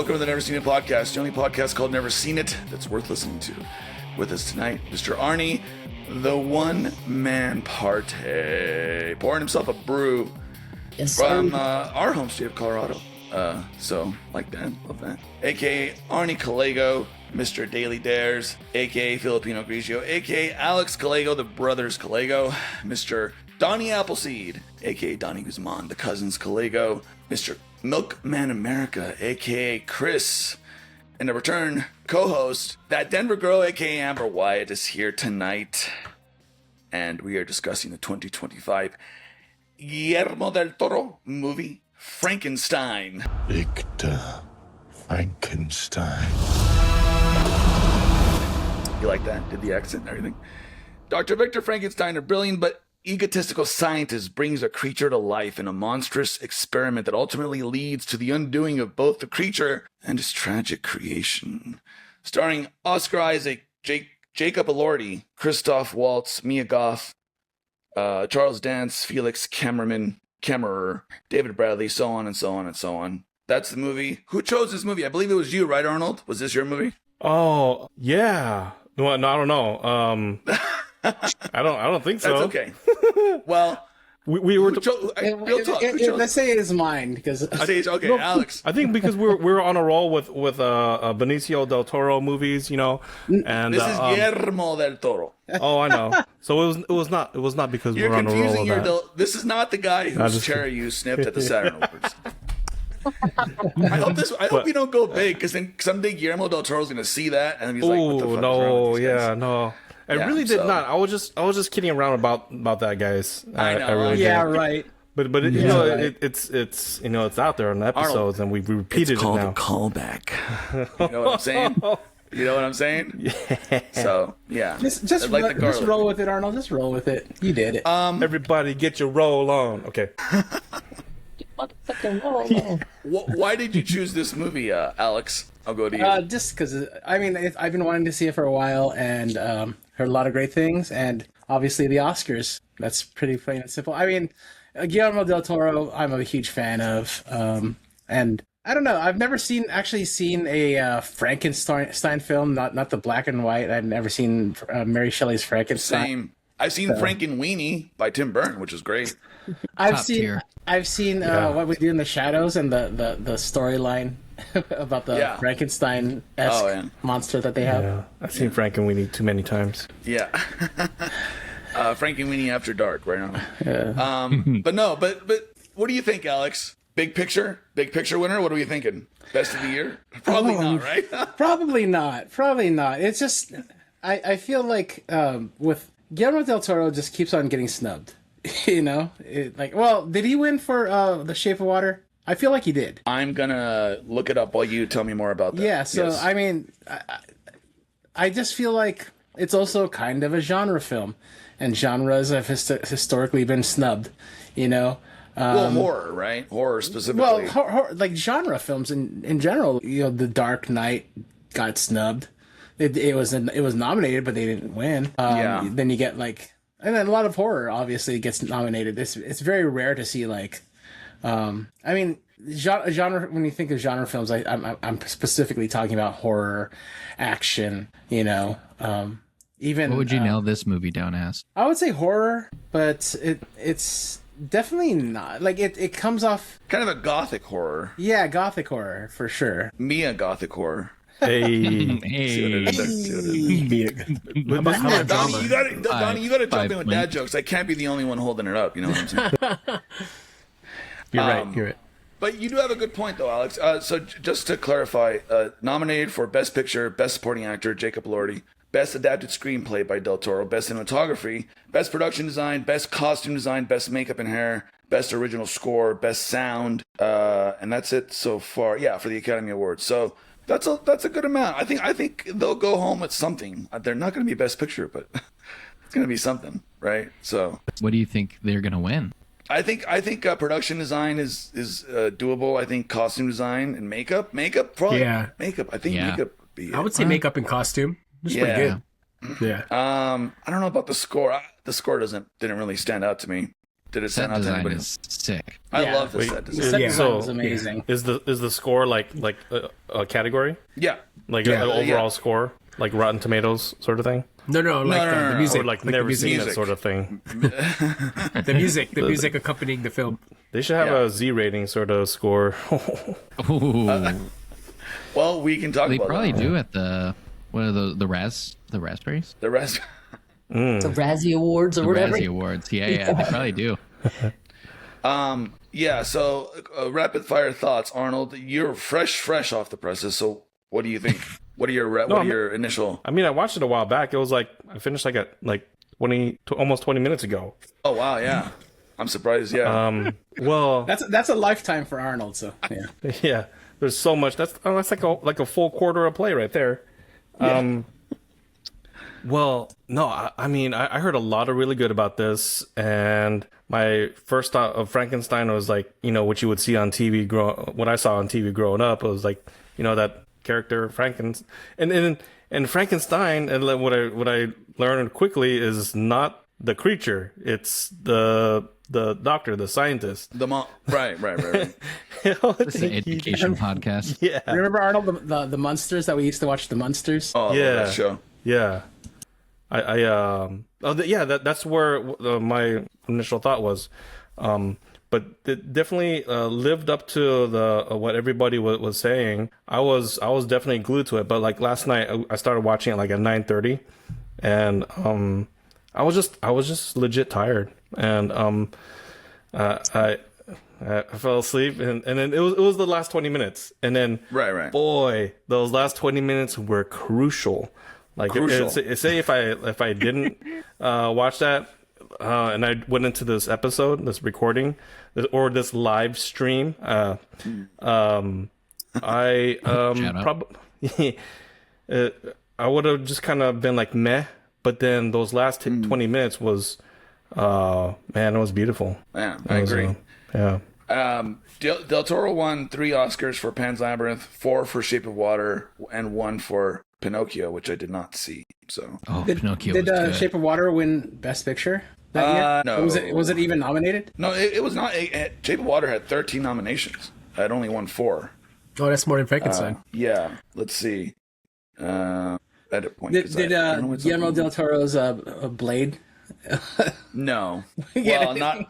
welcome to the Never Seen It podcast, the only podcast called Never Seen It that's worth listening to. With us tonight, Mr. Arnie, the one-man party, pouring himself a brew from our home state of Colorado. So, like that, love that. AKA Arnie Callego, Mr. Daily Dares, AKA Filipino Grigio, AKA Alex Callego, the brothers Callego, Mr. Donnie Appleseed, AKA Donnie Guzman, the cousins Callego, Mr. Milkman America, AKA Chris, and the return co-host, that Denver girl, AKA Amber Wyatt, is here tonight, and we are discussing the 2025 Guillermo del Toro movie, Frankenstein. Victor Frankenstein. You like that? Did the accent and everything. Dr. Victor Frankenstein, a brilliant but egotistical scientist, brings a creature to life in a monstrous experiment that ultimately leads to the undoing of both the creature and his tragic creation. Starring Oscar Isaac, Jacob Elordi, Christoph Waltz, Mia Goth, Charles Dance, Felix Kammerer, David Bradley, so on and so on and so on. That's the movie. Who chose this movie? I believe it was you, right, Arnold? Was this your movie? Oh, yeah. No, I don't know. I don't think so. That's okay. Well, we were. Let's say it is mine because okay, No, Alex. I think because we're on a roll with Benicio del Toro movies, you know, and This is Guillermo del Toro. Oh, I know. So it was not because You're we're on a roll confusing with that. This is not the guy whose cherry you snipped at the Saturn Awards. I hope you don't go big, because then someday Guillermo del Toro's going to see that and he's like, "What the fuck is wrong with these guys?" No. I really did not. I was just kidding around about that, guys. I know. I really yeah, did. right. But Yeah, you know, right. it's you know, it's out there on the episodes, Arnold, and we repeated it's called it now. a callback. You know what I'm saying? You know what I'm saying? Yeah. So yeah, Just like the just garlic. roll with it, Arnold. Just roll with it. You did it. Everybody, get your roll on. Okay. Why did you choose this movie, Alex? I'll go to you. Just because I've been wanting to see it for a while and heard a lot of great things, and obviously the Oscars. That's pretty plain and simple. I mean, Guillermo del Toro, I'm a huge fan of, and I don't know. I've never seen a Frankenstein film, not the black and white. I've never seen Mary Shelley's Frankenstein. Same. I've seen Frankenweenie by Tim Burton, which is great. I've seen What We Do in the Shadows and the storyline about the Frankenstein-esque monster that they have. Yeah, I've seen Frankenweenie too many times. Yeah. Frankenweenie After Dark right now. Yeah. But what do you think, Alex? Big picture winner? What are we thinking? Best of the year? Probably not, right? Probably not. It's just, I feel like with Guillermo del Toro just keeps on getting snubbed. You know? Did he win for The Shape of Water? I feel like he did. I'm gonna look it up while you tell me more about that. Yeah, so, yes. I mean, I just feel like it's also kind of a genre film. And genres have historically been snubbed, you know? Horror, right? Horror specifically. Well, like genre films in general. You know, The Dark Knight got snubbed. It was nominated, but they didn't win. Then you get and then a lot of horror obviously gets nominated. It's very rare to see genre. When you think of genre films, I'm specifically talking about horror, action. You know, even what would you nail this movie down as? I would say horror, but it's definitely not. It comes off kind of a gothic horror. Yeah, gothic horror for sure. Mia gothic horror. Hey. Donnie, you gotta jump in with dad jokes. I can't be the only one holding it up. You know what I'm saying? You're right. But you do have a good point, though, Alex. So just to clarify, nominated for Best Picture, Best Supporting Actor, Jacob Elordi, Best Adapted Screenplay by Del Toro, Best Cinematography, Best Production Design, Best Costume Design, Best Makeup and Hair, Best Original Score, Best Sound, and that's it so far. Yeah, for the Academy Awards. So that's a good amount. I think they'll go home with something. They're not going to be Best Picture, but it's going to be something, right? So what do you think they're going to win? I think production design is doable. I think costume design and makeup probably. Yeah. Makeup. I think makeup would be. I would say makeup and costume. It's pretty good. Yeah. I don't know about the score. The score didn't really stand out to me. Did it Set stand out to design anybody? is sick. I Yeah. love the Wait, set The design. set Yeah. design So- was amazing. Is the score like a category? Yeah. Like Yeah. an overall Yeah. score? Like Rotten Tomatoes sort of thing? No, like no, the no. music, Or like the never music, seen it sort of thing? the music accompanying the film. They should have Yeah. a Z rating sort of score. Ooh. Well, we can talk They about probably that. do at the raspberries? The rest. The Razzie Awards or The whatever. Razzie Awards. Yeah, they probably do. Yeah. So, rapid fire thoughts, Arnold. You're fresh off the presses. So, what do you think? What are your initial? I mean, I watched it a while back. It was like I finished like at 20, almost 20 minutes ago. Oh wow, yeah. I'm surprised. Yeah. Well, That's a lifetime for Arnold. So yeah. yeah. There's so much. That's like a full quarter of play right there. Well, no, I mean, I heard a lot of really good about this, and my first thought of Frankenstein was like, what you would see on TV what I saw on TV growing up. It was like, that character Frankenstein, and Frankenstein, and what I learned quickly is not the creature; it's the doctor, the scientist. The mom. Right. This is an education podcast. Yeah, Remember Arnold, the Munsters that we used to watch, the Munsters. Oh, I love Yeah. that show. yeah. That's where my initial thought was, but it definitely lived up to the what everybody was saying. I was definitely glued to it. But like last night, I started watching it like at 9:30, and I was just legit tired, and I fell asleep, and then it was the last 20 minutes, and then Right. boy, those last 20 minutes were crucial. Like Crucial. say if I didn't watch that and I went into this episode, this recording, or this live stream, I Shut up. probably I would have just kind of been like meh. But then those last 20 minutes was, man, it was beautiful. Yeah, I agree. Yeah. Del Toro won 3 Oscars for Pan's Labyrinth, 4 for Shape of Water, and 1 for Pinocchio, which I did not see. So Oh, Did Pinocchio was good. Shape of Water win Best Picture that year? no. Was it even nominated? no, it was not. Shape of Water had 13 nominations. I had only won 4. Oh, that's more than Frankenstein. Yeah, let's see. Edit point. 'cause Did I don't know what's Guillermo up. del Toro's Blade? No. Yeah. Well,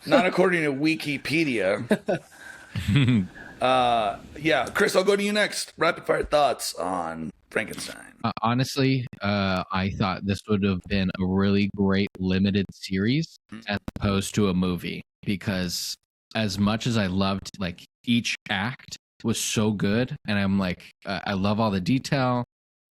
not according to Wikipedia. Yeah, Chris, I'll go to you next. Rapid fire thoughts on Frankenstein. Honestly, I thought this would have been a really great limited series as opposed to a movie, because as much as I loved, like, each act was so good, and I'm like, I love all the detail.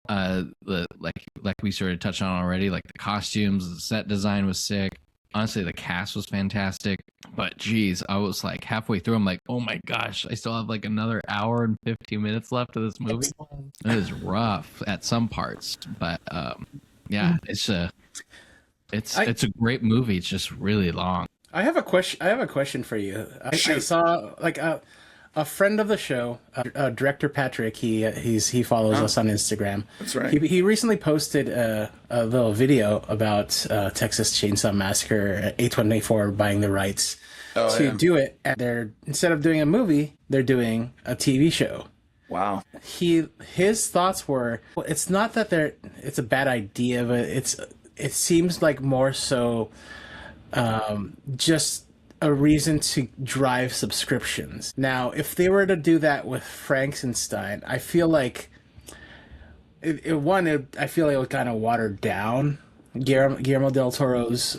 Like we sort of touched on already, like the costumes, the set design was sick. Honestly, the cast was fantastic. But geez, I was like halfway through, I'm like, oh my gosh, I still have like another hour and 15 minutes left of this movie. It is rough at some parts, but yeah, it's a great movie. It's just really long. I have a question for you. I saw like a friend of the show, director Patrick. He follows us on Instagram. That's right. He recently posted a little video about Texas Chainsaw Massacre, A24 buying the rights to do it. And they're, instead of doing a movie, they're doing a TV show. Wow. His thoughts were, well, it's not that it's a bad idea, but it seems like more so just a reason to drive subscriptions. Now, if they were to do that with Frankenstein, I feel like I feel like it would kind of water down Guillermo del Toro's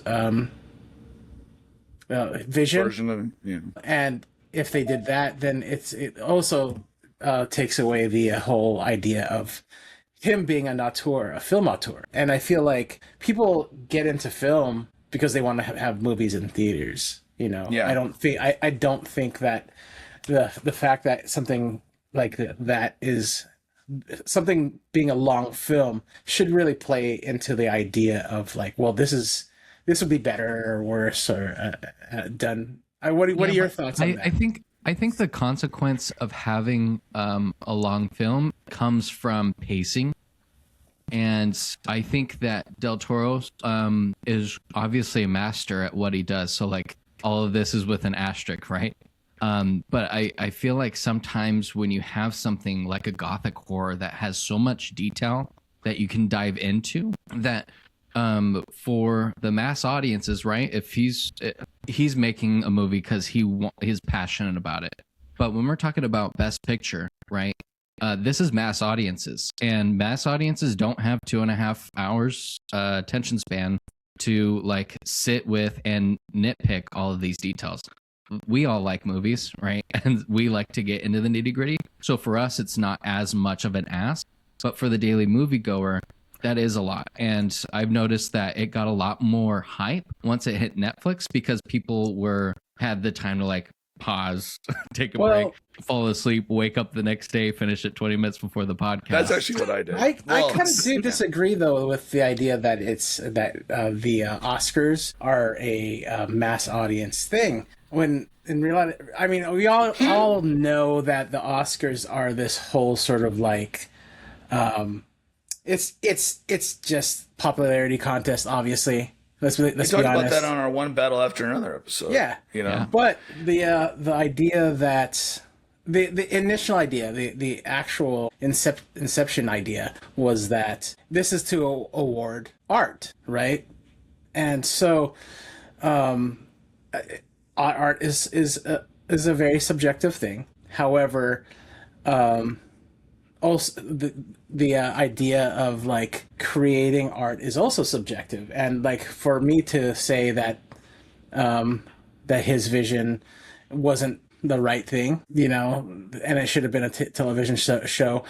vision. Version of yeah. And if they did that, then it also takes away the whole idea of him being a film auteur. And I feel like people get into film because they want to have movies in theaters. You know, Yeah. I don't think that the fact that something like that is something being a long film should really play into the idea of like, well, this would be better or worse or done. What are your thoughts on that? I think the consequence of having a long film comes from pacing. And I think that Del Toro is obviously a master at what he does. So like all of this is with an asterisk, right? But I feel like sometimes when you have something like a gothic horror that has so much detail that you can dive into, that for the mass audiences, right? If he's making a movie because he's passionate about it. But when we're talking about Best Picture, right? This is mass audiences, and mass audiences don't have 2.5 hours attention span to like sit with and nitpick all of these details. We all like movies, right? And we like to get into the nitty gritty. So for us, it's not as much of an ask, but for the daily moviegoer, that is a lot. And I've noticed that it got a lot more hype once it hit Netflix because people had the time to like pause, take a break, fall asleep, wake up the next day, finish it 20 minutes before the podcast. That's actually what I did. I kind of do disagree though with the idea that the Oscars are a mass audience thing. When in reality, I mean, we all know that the Oscars are this whole sort of like, it's just popularity contest, obviously. Let's be honest. We talked about that on our One Battle After Another episode. Yeah, you know. Yeah. But the idea that the initial idea, the actual inception idea was that this is to award art, right? And so, art is a very subjective thing. However, also the idea of like creating art is also subjective, and like for me to say that that his vision wasn't the right thing, you know, and it should have been a television show.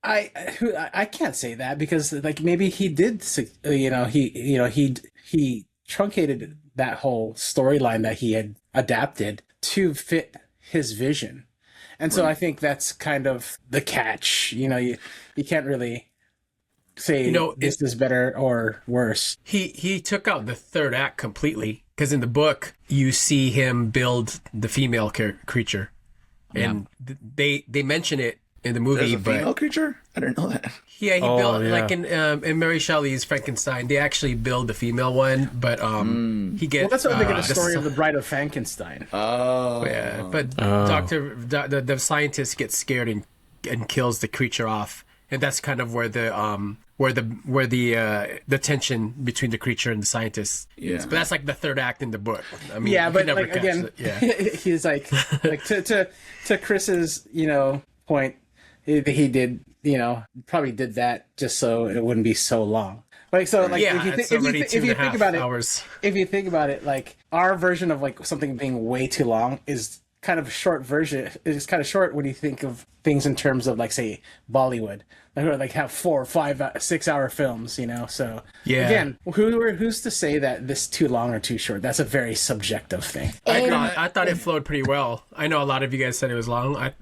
I can't say that because like maybe he did, he truncated that whole storyline that he had adapted to fit his vision. And so I think that's kind of the catch. You know, you can't really say this is better or worse. He took out the third act completely because in the book you see him build the female creature, and they mention it in the movie. There's a female creature? I didn't know that. Yeah, he built like in Mary Shelley's Frankenstein. They actually build the female one, but he gets. Well, that's what they get the story of the Bride of Frankenstein. Oh, yeah, but the scientist gets scared and kills the creature off, and that's kind of where the tension between the creature and the scientist. Yeah, but that's like the third act in the book. I mean, yeah, but like again, he's like to Chris's point. He did, probably did that just so it wouldn't be so long. Like so, like if you think about it, like our version of like something being way too long is kind of a short version. It's kind of short when you think of things in terms of like say Bollywood, like have 4, 5, 6 hour films, So again, who's to say that this too long or too short? That's a very subjective thing. I thought it flowed pretty well. I know a lot of you guys said it was long.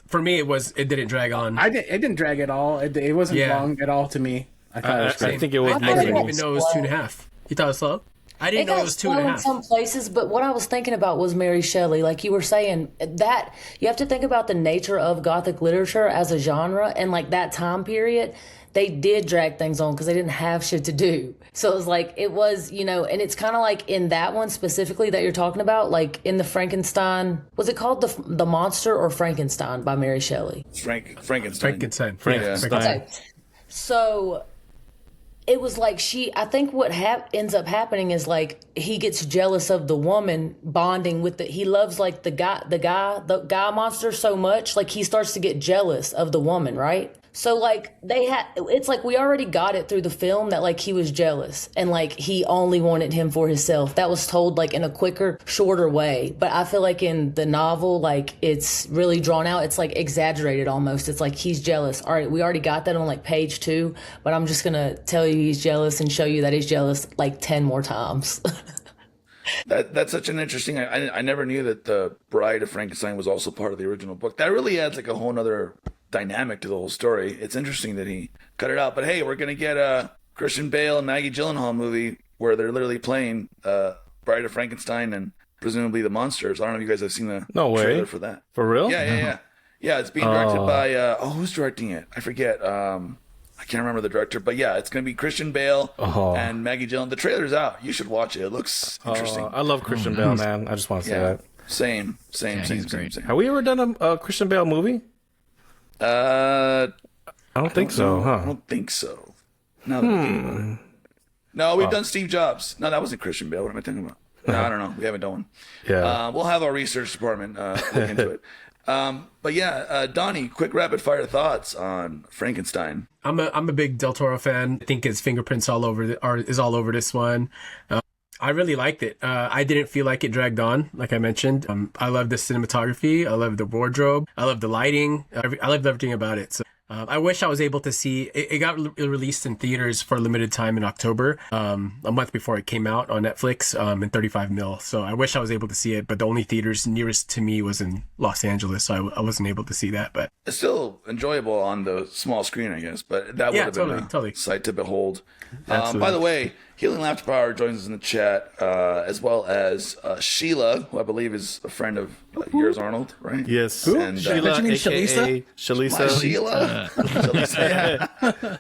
For me, it didn't drag on. It didn't drag at all. It wasn't long at all to me. I thought it was great. I think it was. I didn't even know it was 2.5. You thought it was slow? I didn't know it was 2.5. In some places, but what I was thinking about was Mary Shelley. Like you were saying, that you have to think about the nature of Gothic literature as a genre, and like that time period, they did drag things on because they didn't have shit to do. So it was, and it's kind of like in that one specifically that you're talking about, like in the Frankenstein, was it called the Monster or Frankenstein by Mary Shelley? Frankenstein. Okay. So it was like I think what ends up happening is like he gets jealous of the woman bonding with he loves like the guy monster so much, like he starts to get jealous of the woman, right? So like it's like we already got it through the film that like he was jealous and like he only wanted him for himself. That was told like in a quicker, shorter way. But I feel like in the novel, like it's really drawn out. It's like exaggerated almost. It's like he's jealous. All right, we already got that on like page 2, but I'm just gonna tell you he's jealous and show you that he's jealous like 10 more times. That's such an interesting. I never knew that the Bride of Frankenstein was also part of the original book. That really adds like a whole nother dynamic to the whole story. It's interesting that he cut it out. But hey, we're gonna get a Christian Bale and Maggie Gyllenhaal movie where they're literally playing Bride of Frankenstein and presumably the monsters. I don't know if you guys have seen the trailer for that. For real? Yeah. It's being directed by who's directing it? I forget. I can't remember the director, but yeah, it's going to be Christian Bale and Maggie Gyllenhaal. The trailer's out. You should watch it. It looks interesting. I love Christian Bale, man. I just want to say that. Same. Have we ever done a Christian Bale movie? I don't think so, huh? I don't think so. No, we've done Steve Jobs. No, that wasn't Christian Bale. What am I thinking about? No, I don't know. We haven't done one. Yeah. We'll have our research department look into it. But yeah, Donnie, quick rapid fire thoughts on Frankenstein. I'm a big Del Toro fan. I think his fingerprints is all over this one. I really liked it. I didn't feel like it dragged on, like I mentioned. I love the cinematography. I love the wardrobe. I love the lighting. I loved everything about it. So I wish I was able to see it. It got released in theaters for a limited time in October, a month before it came out on Netflix, in 35 mil. So I wish I was able to see it, but the only theaters nearest to me was in Los Angeles, so I wasn't able to see that. But it's still enjoyable on the small screen, I guess. But that would have been a sight to behold. By the way, Healing Laughter Power joins us in the chat, as well as Sheila, who I believe is a friend of yours, Arnold, right? Yes. Who? And, Sheila, Did you mean a.k.a. Shalisa. Sheila. Shalisa.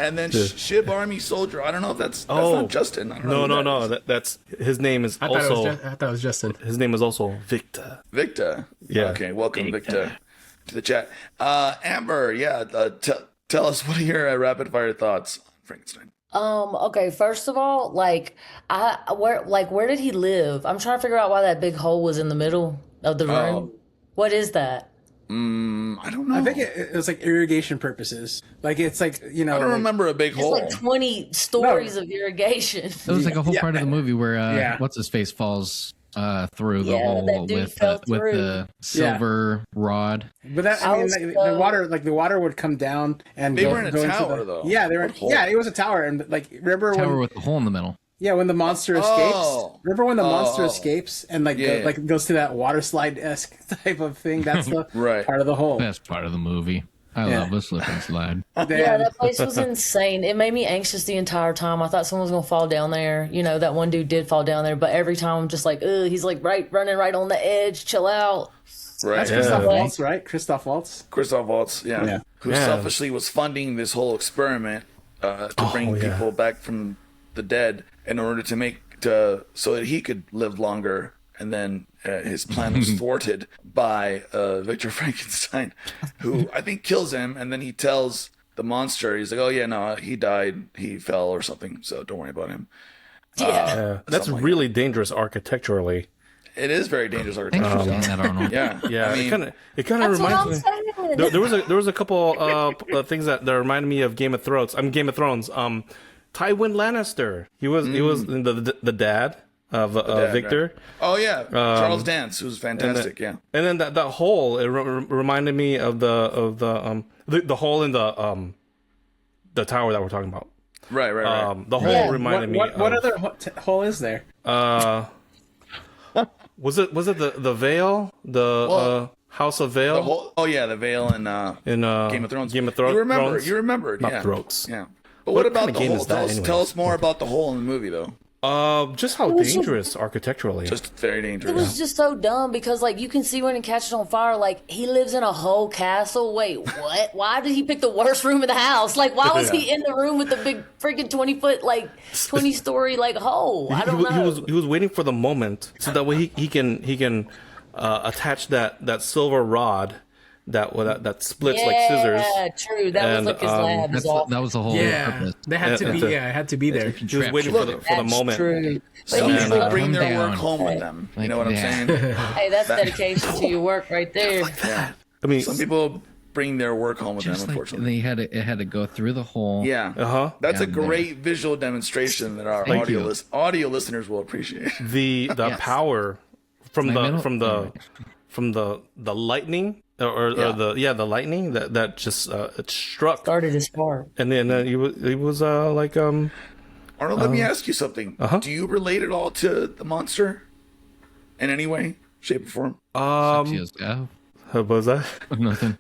And then Shib Army Soldier. I don't know if that's not Justin. I don't know No. That's his name is I thought it was Justin. His name is also Victor. Victor. Yeah. Okay, welcome, Victor, to the chat. Amber, tell us, what are your rapid fire thoughts on Frankenstein? Okay, first of all, where did he live? I'm trying to figure out why that big hole was in the middle of the room. What is that? I don't know. I think it was like irrigation purposes. Like it's like, I don't remember a big It's hole. like 20 stories of irrigation. It was like a whole part of the movie where what's his face falls through the hole that dude with fell the silver rod. But that the water would come down and they were in a tower though. Yeah, they were. Yeah, it was a tower, and remember Tower with the hole in the middle. Yeah, when the monster escapes. Remember when the monster escapes and goes to that water slide-esque type of thing? That's the part of the hole. Best part of the movie. I love the slip and slide. Yeah, that place was insane. It made me anxious the entire time. I thought someone was gonna fall down there. You know, that one dude did fall down there, but every time I'm just like, ugh, he's like running right on the edge. Chill out. Right. That's Christoph Waltz, right? Christoph Waltz, yeah. Who selfishly was funding this whole experiment to bring people back from the dead in order to so that he could live longer. And then his plan was thwarted by Victor Frankenstein, who I think kills him. And then he tells the monster, he's like, "Oh yeah, no, he died. He fell or something. So don't worry about him." That's really dangerous architecturally. It is very dangerous Thanks for architecture. saying that, Arnold. Yeah. I mean, it kind of reminds me. There was a couple things that reminded me of Game of Thrones. Game of Thrones. Tywin Lannister. He was the dad of Victor. Right. Oh yeah, Charles Dance, who's fantastic. And then that hole. It reminded me of the hole in the tower that we're talking about. Right. The hole reminded me. What other hole is there? Was it the Vale? House of Vale? The Vale in Game of Thrones. You remembered. Not Throats. Yeah. But what about the hole? Tell us more about the hole in the movie, though. Just how dangerous architecturally. Just very dangerous. It was just so dumb because, like, you can see when it catches on fire, like, he lives in a whole castle. Wait, what? Why did he pick the worst room in the house? Like, why was he in the room with the big freaking 20-story, like, hole? I don't know. He was waiting for the moment so that way he can attach that silver rod that splits like scissors. Yeah, true. That was like his lab. That was the whole purpose. They had to be. It had to be there. He was waiting for the moment. True. Some people bring their work home with them. You know what I'm saying? Hey, that's dedication to your work right there. Yeah. I mean, some people bring their work home with them, unfortunately. It had to go through the hole. Yeah. That's a great visual demonstration that our audio listeners will appreciate. The power from the lightning. The lightning that just it struck. Started his spark. And then he was like Arnold, let me ask you something. Do you relate at all to the monster in any way, shape, or form? What was that? Nothing.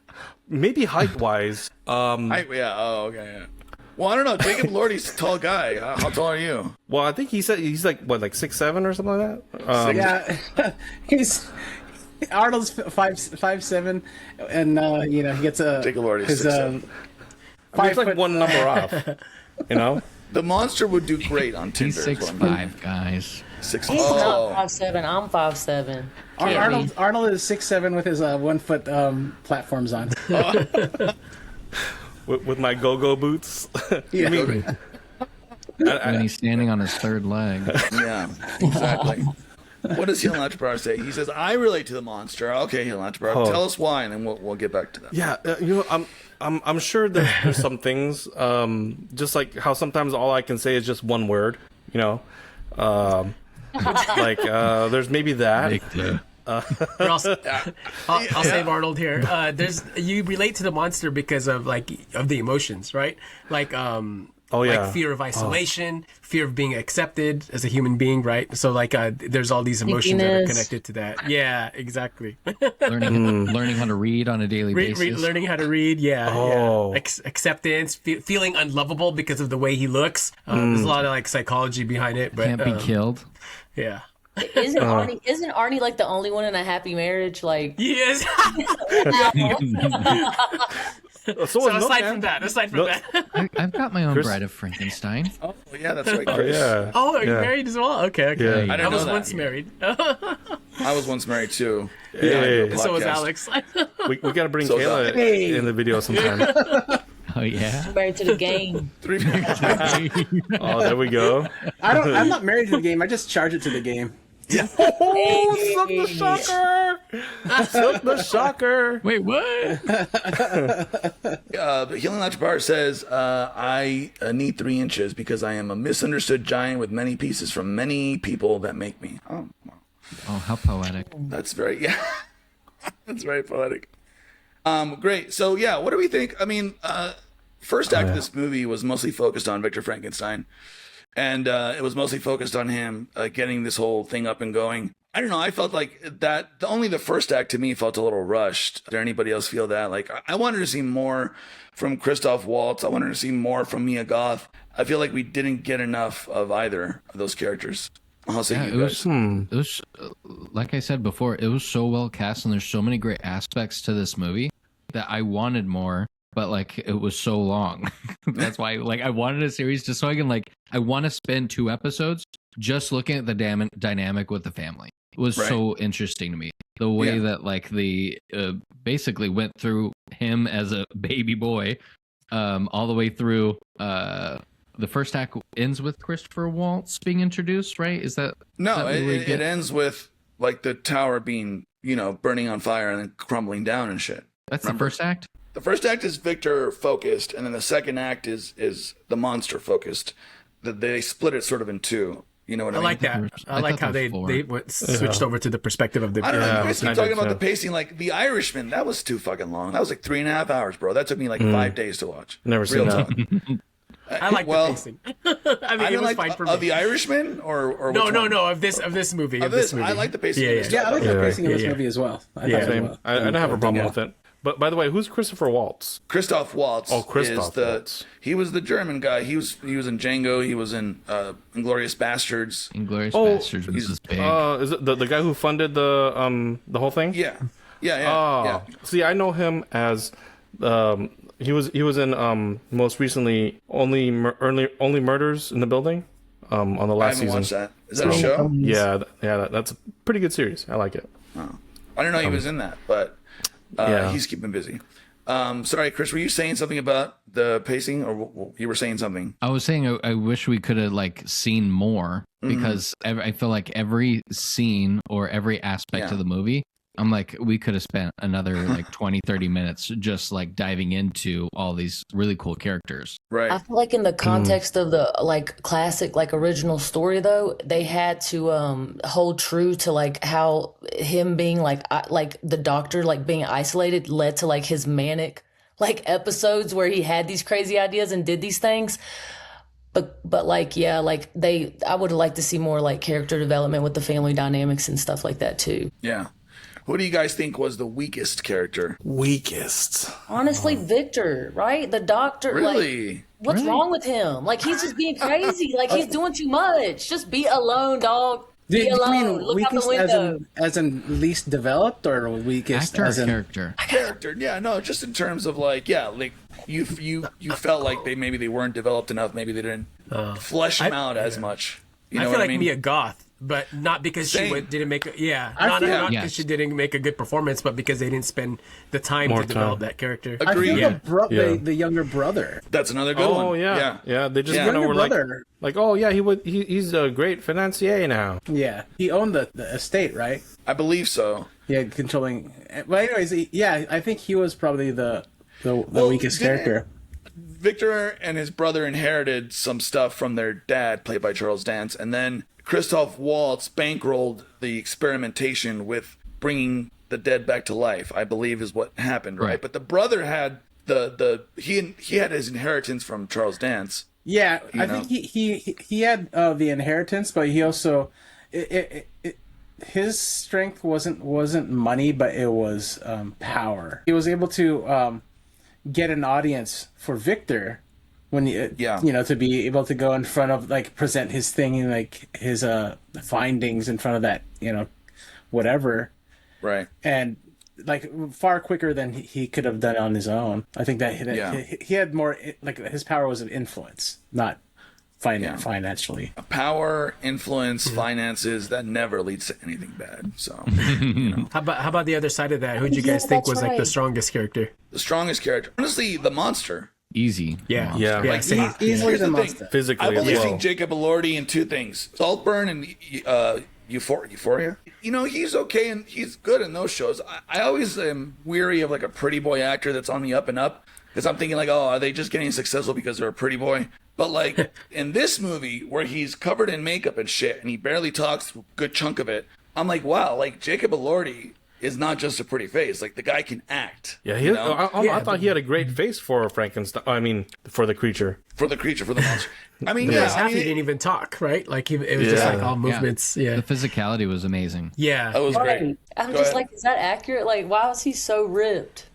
Maybe height wise. Height, yeah. Oh, okay. Yeah. Well, I don't know. Jacob Lordy's a tall guy. How tall are you? Well, I think he said he's like 6'7" or something like that. He's. Arnold's 5'7", and he gets a. Jacob Lordy's 6'7". it's like one number off. You know. The monster would do great on Tinder. He's 6'5", guys. Six. He's Oh, not 5'7". I'm 5'7". Arnold is 6'7" with his 1 foot platforms on. With my go-go boots. Yeah. When he's standing on his third leg. yeah, exactly. What does Healing Bar say? He says, "I relate to the monster." Okay, Healing Bar, tell us why, and then we'll get back to that. Yeah, I'm sure there's some things, just like how sometimes all I can say is just one word, you know, there's maybe that. I'll save Arnold here. You relate to the monster because of the emotions, right? Like fear of isolation, fear of being accepted as a human being, right? So there's all these emotions that are connected to that. Yeah, exactly. learning how to read on a daily basis. Learning how to read, yeah. Acceptance, feeling unlovable because of the way he looks. There's a lot of psychology behind it, but Can't be killed. Yeah. Isn't Arnie like the only one in a happy marriage? Yes. So aside from that, I've got my own Bride of Frankenstein. Oh yeah, that's right, Chris. Yeah. Oh, are you married as well? Okay. Yeah. I was once married. I was once married too. Hey. So was Alex. We got to bring So Kayla in the video sometime. Oh yeah. I'm married to the game. Oh, there we go. I'm not married to the game. I just charge it to the game. Yeah. Oh, suck the shocker! Suck the shocker! Wait, what? Healing Bar says, "I need 3 inches because I am a misunderstood giant with many pieces from many people that make me." Oh, wow. Oh, how poetic. That's very that's very poetic. Great. So yeah, what do we think? I mean, first act of this movie was mostly focused on Victor Frankenstein. And it was mostly focused on him getting this whole thing up and going. I don't know. I felt like that only the first act to me felt a little rushed. Did anybody else feel that? Like I wanted to see more from Christoph Waltz. I wanted to see more from Mia Goth. I feel like we didn't get enough of either of those characters. I'll say it was like I said before, it was so well cast and there's so many great aspects to this movie that I wanted more. But it was so long. That's why I wanted a series just so I can I want to spend 2 episodes just looking at the dynamic with the family. It was so interesting to me. The way that they basically went through him as a baby boy all the way through the first act ends with Christopher Waltz being introduced, right? Is that no? It ends with the tower being burning on fire and then crumbling down and shit. That's the first act. The first act is Victor focused, and then the second act is the monster focused. They split it sort of in 2. You know what I mean? I like that. I like how they switched over to the perspective of the. I don't know. You guys keep talking about the pacing. The Irishman, that was too fucking long. That was 3.5 hours, bro. That took me 5 days to watch. Never seen that. I like the pacing. I mean, it was fine for me. Of the Irishman or no, of this movie. Of this movie. I like the pacing. Yeah, I like the pacing of this movie as well. I don't have a problem with it. But by the way, who's Christopher Waltz? Christoph Waltz. Oh, Christoph Waltz. He was the German guy. He was in Django. He was in Inglourious Bastards. Inglourious Bastards was big. Is it the guy who funded the whole thing? Yeah. See, I know him as he was in most recently Only Murders in the Building on the last season. I haven't watched that. Is that a show? Yeah, that's a pretty good series. I like it. Oh. I didn't know he was in that, but he's keeping busy. Sorry, Chris, were you saying something about the pacing, or you were saying something? I was saying I wish we could have seen more because I feel like every scene or every aspect of the movie, I'm we could have spent another 20, 30 minutes just diving into all these really cool characters. Right. I feel like in the context of the classic original story though, they had to hold true to how him being the doctor being isolated led to his manic episodes where he had these crazy ideas and did these things. But I would have liked to see more character development with the family dynamics and stuff like that too. Yeah. Who do you guys think was the weakest character? Weakest. Honestly, Victor, right? The doctor. Really? What's wrong with him? He's just being crazy. He's doing too much. Just be alone, dog. Be alone. Do you mean Look out the weakest window. as in least developed, or weakest Actor as in character? Character. Yeah, no, just in terms of you felt like they weren't developed enough. Maybe they didn't flesh them out as much. You know I what feel I like mean? Mia Goth, but not because Same. didn't make I feel- not Yes. because she didn't make a good performance, but because they didn't spend the time More to develop time. that character. I Agreed. feel Yeah. the younger brother. That's another good one. Oh yeah. They just Yeah. kind of Younger were like, brother. oh yeah, he's a great financier now. Yeah, he owned the estate, right? I believe so. Yeah, controlling. But anyways, I think he was probably the weakest didn't- character. Victor and his brother inherited some stuff from their dad, played by Charles Dance, and then Christoph Waltz bankrolled the experimentation with bringing the dead back to life, I believe is what happened, right? Right. But the brother had he had his inheritance from Charles Dance. Yeah, I know? think he had the inheritance, but he also his strength wasn't money, but it was power. He was able to get an audience for Victor when to be able to go in front of, like, present his thing and, like, his findings in front of that whatever, Right. and like far quicker than he could have done on his own. I think that he had more, like, his power was an influence, not financially. Power, influence, finances, that never leads to anything bad. So, How about the other side of that? Who'd you guys Yeah, think that's was like the right. strongest character? the strongest character, honestly, the monster. Easy. Yeah, Yeah. yeah. Like, Same. Easily Here's the the thing. monster. Physically I've as only well. seen Jacob Elordi in two things: Saltburn and Euphoria. You know, he's okay and he's good in those shows. I always am weary of, like, a pretty boy actor that's on the up and up, because I'm thinking, like, oh, are they just getting successful because they're a pretty boy? But, like, in this movie where he's covered in makeup and shit and he barely talks a good chunk of it, I'm like, wow, like, Jacob Elordi is not just a pretty face. Like, the guy can act. Yeah, you know? I thought he had a great face for Frankenstein. I mean, for the creature. For the creature, for the monster. I mean, First yeah, half I he mean, didn't even talk, right? Like it was just Yeah. like all movements. Yeah, The physicality was amazing. yeah. that was great. Right. I'm Go just ahead. like, is that accurate? Like, why was he so ripped?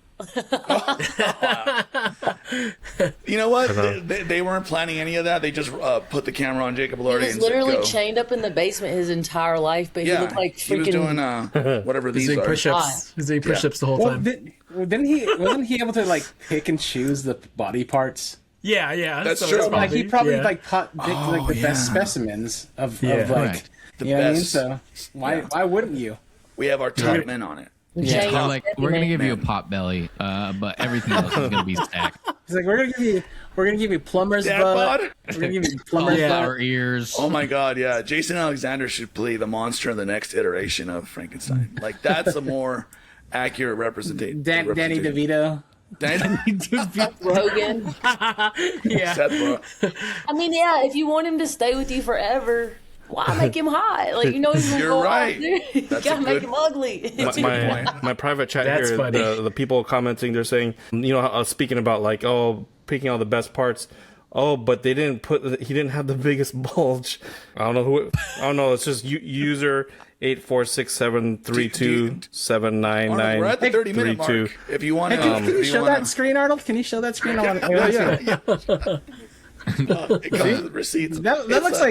You know what? They weren't planning any of that. They just put the camera on Jacob He Elordi was and literally said, go. chained up in the basement his entire life, but he Yeah, looked like he was freaking. doing whatever He's these doing are. push-ups. He's doing push-ups the whole Well, time. wasn't he able to, like, pick and choose the body parts? Yeah. That's so true. it's Like, he probably yeah. like picked like the best specimens of Yeah. like, Right. The you know what I mean? best. So why wouldn't you? We have our top men on it. chained They're up like, every we're gonna man. give you a pot belly, but everything else is gonna be stacked. He's like, we're gonna give you plumber's Dad butt. bod? We're gonna give you plumber's butt. Cauliflower ears. Oh my God, yeah. Jason Alexander should play the monster in the next iteration of Frankenstein. Like, that's a more accurate representation. Danny DeVito. Rogan. Yeah. Seth Rogen. I mean, yeah, if you want him to stay with you forever, why make him hot? Like, you know he's gonna You're go right. out there. You That's a gotta make good- him ugly. That's a good my, point. my private chat That's here, funny. the people commenting, they're saying, you know, speaking about, like, oh, picking all the best parts. Oh, but he didn't have the biggest bulge. I don't know. It's just user 846732799. We're at the 30-minute mark. If you want to, Can you show that screen, Arnold? Can you show that screen? I wanna see it. It comes with receipts. That looks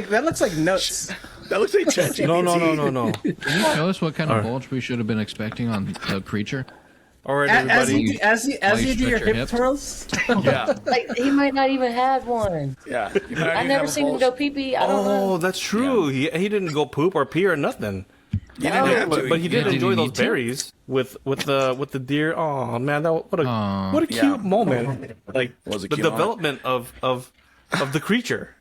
like notes. That looks like ChatGPT. No. Can you show us what kind of bulge we should have been expecting on the creature? All right, As everybody. you do your stretch your hip hips. twirls. Yeah, Like, he might not even have one. yeah. I never seen him go pee pee. I don't know. Oh, that's true. He didn't go poop or pee or nothing. You didn't have to. But he did did he enjoy those need to? berries with the deer. Oh man, what a cute Yeah. moment. Like Was a the cute moment. development of the creature.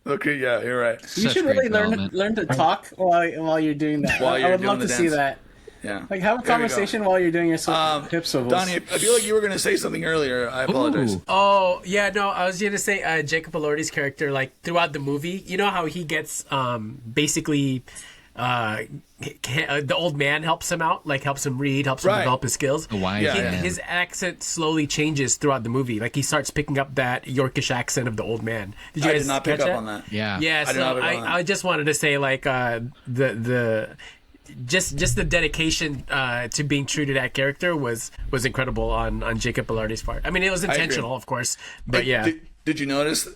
Okay, yeah, you're right. You Such should great really development. learn to talk while you're doing that. While I you're would doing love the to see dance. that. Yeah. Like, have a There we go. conversation while you're doing your hip swivels. Donnie, I feel like you were going to say something earlier. I apologize. Ooh. Oh yeah, no, I was gonna say Jacob Elordi's character, like throughout the movie, you know how he gets basically the old man helps him out, like helps him read, helps him Right. develop his skills. The wise Yeah. man. His accent slowly changes throughout the movie. Like he starts picking up that Yorkish accent of the old man. Did you I guys did not pick catch up that? on that. Yeah. Yeah, I did not so pick up on that. I just wanted to say like the just the dedication to being true to that character was incredible on Jacob Elordi's part. I mean, it was intentional, of course, but yeah. Did you notice?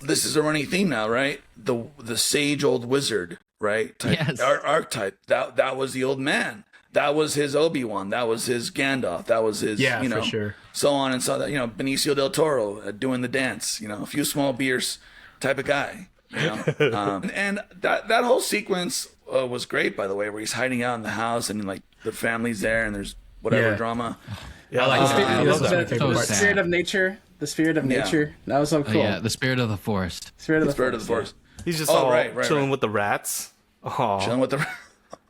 This is a running theme now, right? The sage old wizard, right? Yes. Archetype. That was the old man. that was his Obi-Wan, that was his Gandalf, that was his, Yeah, you know, for sure. so on and so that, you know, Benicio del Toro doing the dance, you know, a few small beers type of guy, you know. And that whole sequence was great, by the way, where he's hiding out in the house and like the family's there and there's whatever drama. Yeah, I like that. I love That's that. my favorite So part. sad. Spirit of nature. The spirit of nature. That was so cool. Yeah, the spirit of the forest. Spirit of the Spirit of the Force. He's just Oh, all right, chilling right. with the rats. Oh, Chilling with the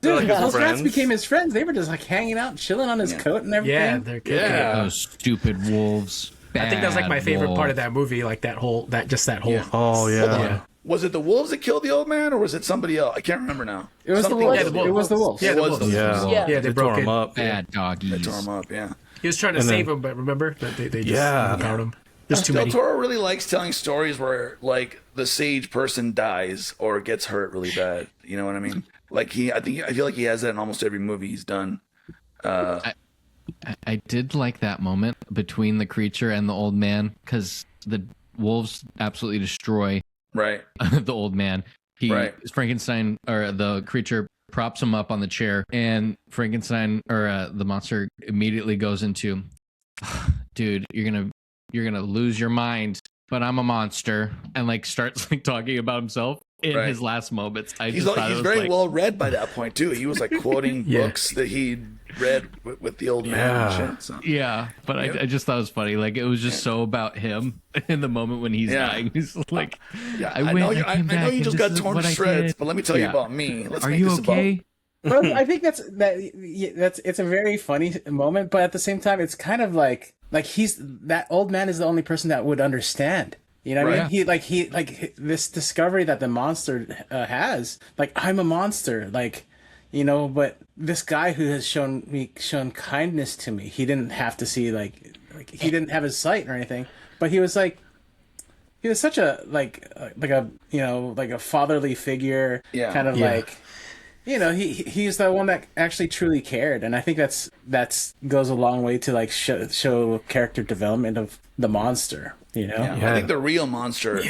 Dude, like his those rats friends. became his friends. They were just like hanging out, chilling on his coat and everything. Yeah, they're good. yeah. Those stupid wolves. I think that's like my Bad favorite part of wolf. that movie, like that whole. Oh yeah. Yeah. Was it the wolves that killed the old man, or was it somebody else? I can't remember now. It was Something the wolves. Yeah, the It was the wolves. Yeah, It the was wolves. the Yeah. Yeah. Yeah, they They broke tore him it. up. Bad doggies. They tore him up, yeah. He was trying to save him, but remember that they just Yeah. got him. There's too Del many. Toro really likes telling stories where like the sage person dies or gets hurt really bad. You know what I mean? Like I feel like he has that in almost every movie he's done. I did like that moment between the creature and the old man because the wolves absolutely destroy Right. the old man. Right. Frankenstein or the creature props him up on the chair, and Frankenstein or the monster immediately goes into, dude, you're gonna lose your mind, but I'm a monster, and like starts like talking about himself in Right. his last moments. He's very well read by that point too. He was like quoting Yeah. books that he read with the old man Yeah. and shit. So. Yeah, but I just thought it was funny. Like it was just so about him in the moment when he's Yeah. dying. He's like, Yeah, I I went, know I you. I came know back, you and just this got is torn what to I shreds, did. but let me tell you Yeah. about me. Let's Are make you this okay? But I think it's a very funny moment, but at the same time, it's kind of like that old man is the only person that would understand. You know what I mean? Right. He this discovery that the monster has. Like, I'm a monster. Like, you know, but this guy who has shown kindness to me, he didn't have to see like he didn't have his sight or anything, but he was such a like a fatherly figure. Yeah. Kind of Yeah. like. You know, he's the one that actually truly cared, and I think that's goes a long way to like show character development of the monster. You know, Yeah. Yeah. I think the real monster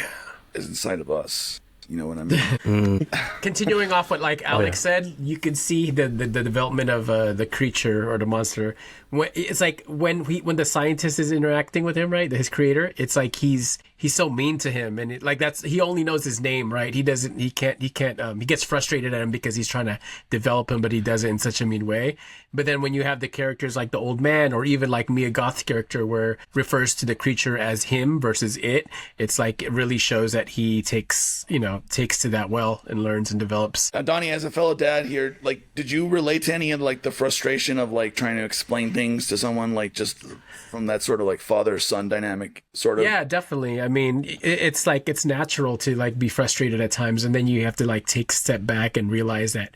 is inside of us. You know what I mean? Continuing off what like Alex said, you could see the development of the creature or the monster. It's like when the scientist is interacting with him, right? His creator. It's like he's so mean to him, and he only knows his name, right? He gets frustrated at him because he's trying to develop him, but he does it in such a mean way. But then when you have the characters like the old man, or even like Mia Goth's character, where refers to the creature as him versus it, it's like it really shows that he takes to that well and learns and develops. Donnie, as a fellow dad here, like, did you relate to any of like the frustration of like trying to explain things to someone, like just from that sort of like father-son dynamic, sort of? Yeah, definitely. I mean, it's like it's natural to like be frustrated at times, and then you have to like take a step back and realize that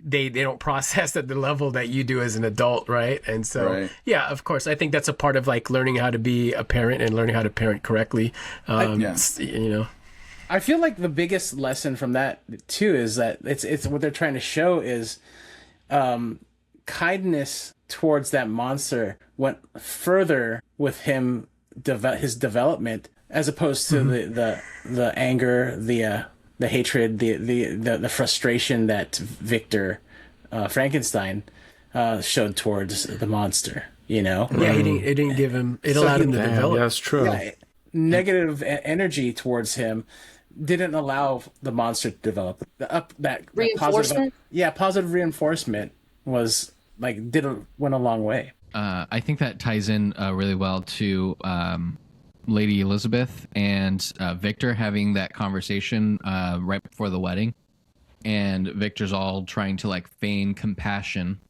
they don't process at the level that you do as an adult, right? And so, Right. yeah, of course, I think that's a part of like learning how to be a parent and learning how to parent correctly. Yeah. You know. I feel like the biggest lesson from that too is that it's what they're trying to show is kindness towards that monster went further with him his development as opposed to the anger, the hatred, the frustration that Victor Frankenstein showed towards the monster. You know, Yeah, it didn't give him. It So allowed he- him to Damn, develop. yeah, that's true. yeah, negative energy towards him didn't allow the monster to develop. That Reinforcement? positive reinforcement was like went a long way. I think that ties in really well to Lady Elizabeth and Victor having that conversation right before the wedding, and Victor's all trying to like feign compassion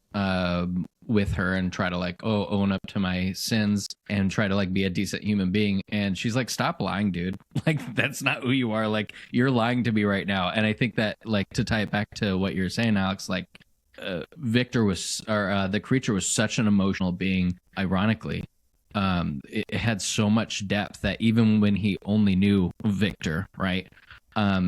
with her and try to like own up to my sins and try to like be a decent human being, and she's like, stop lying, dude. Like, that's not who you are. Like, you're lying to me right now. And I think that, like, to tie it back to what you're saying, Alex, like Victor was, or the creature was such an emotional being. Ironically, it had so much depth that even when he only knew Victor, right,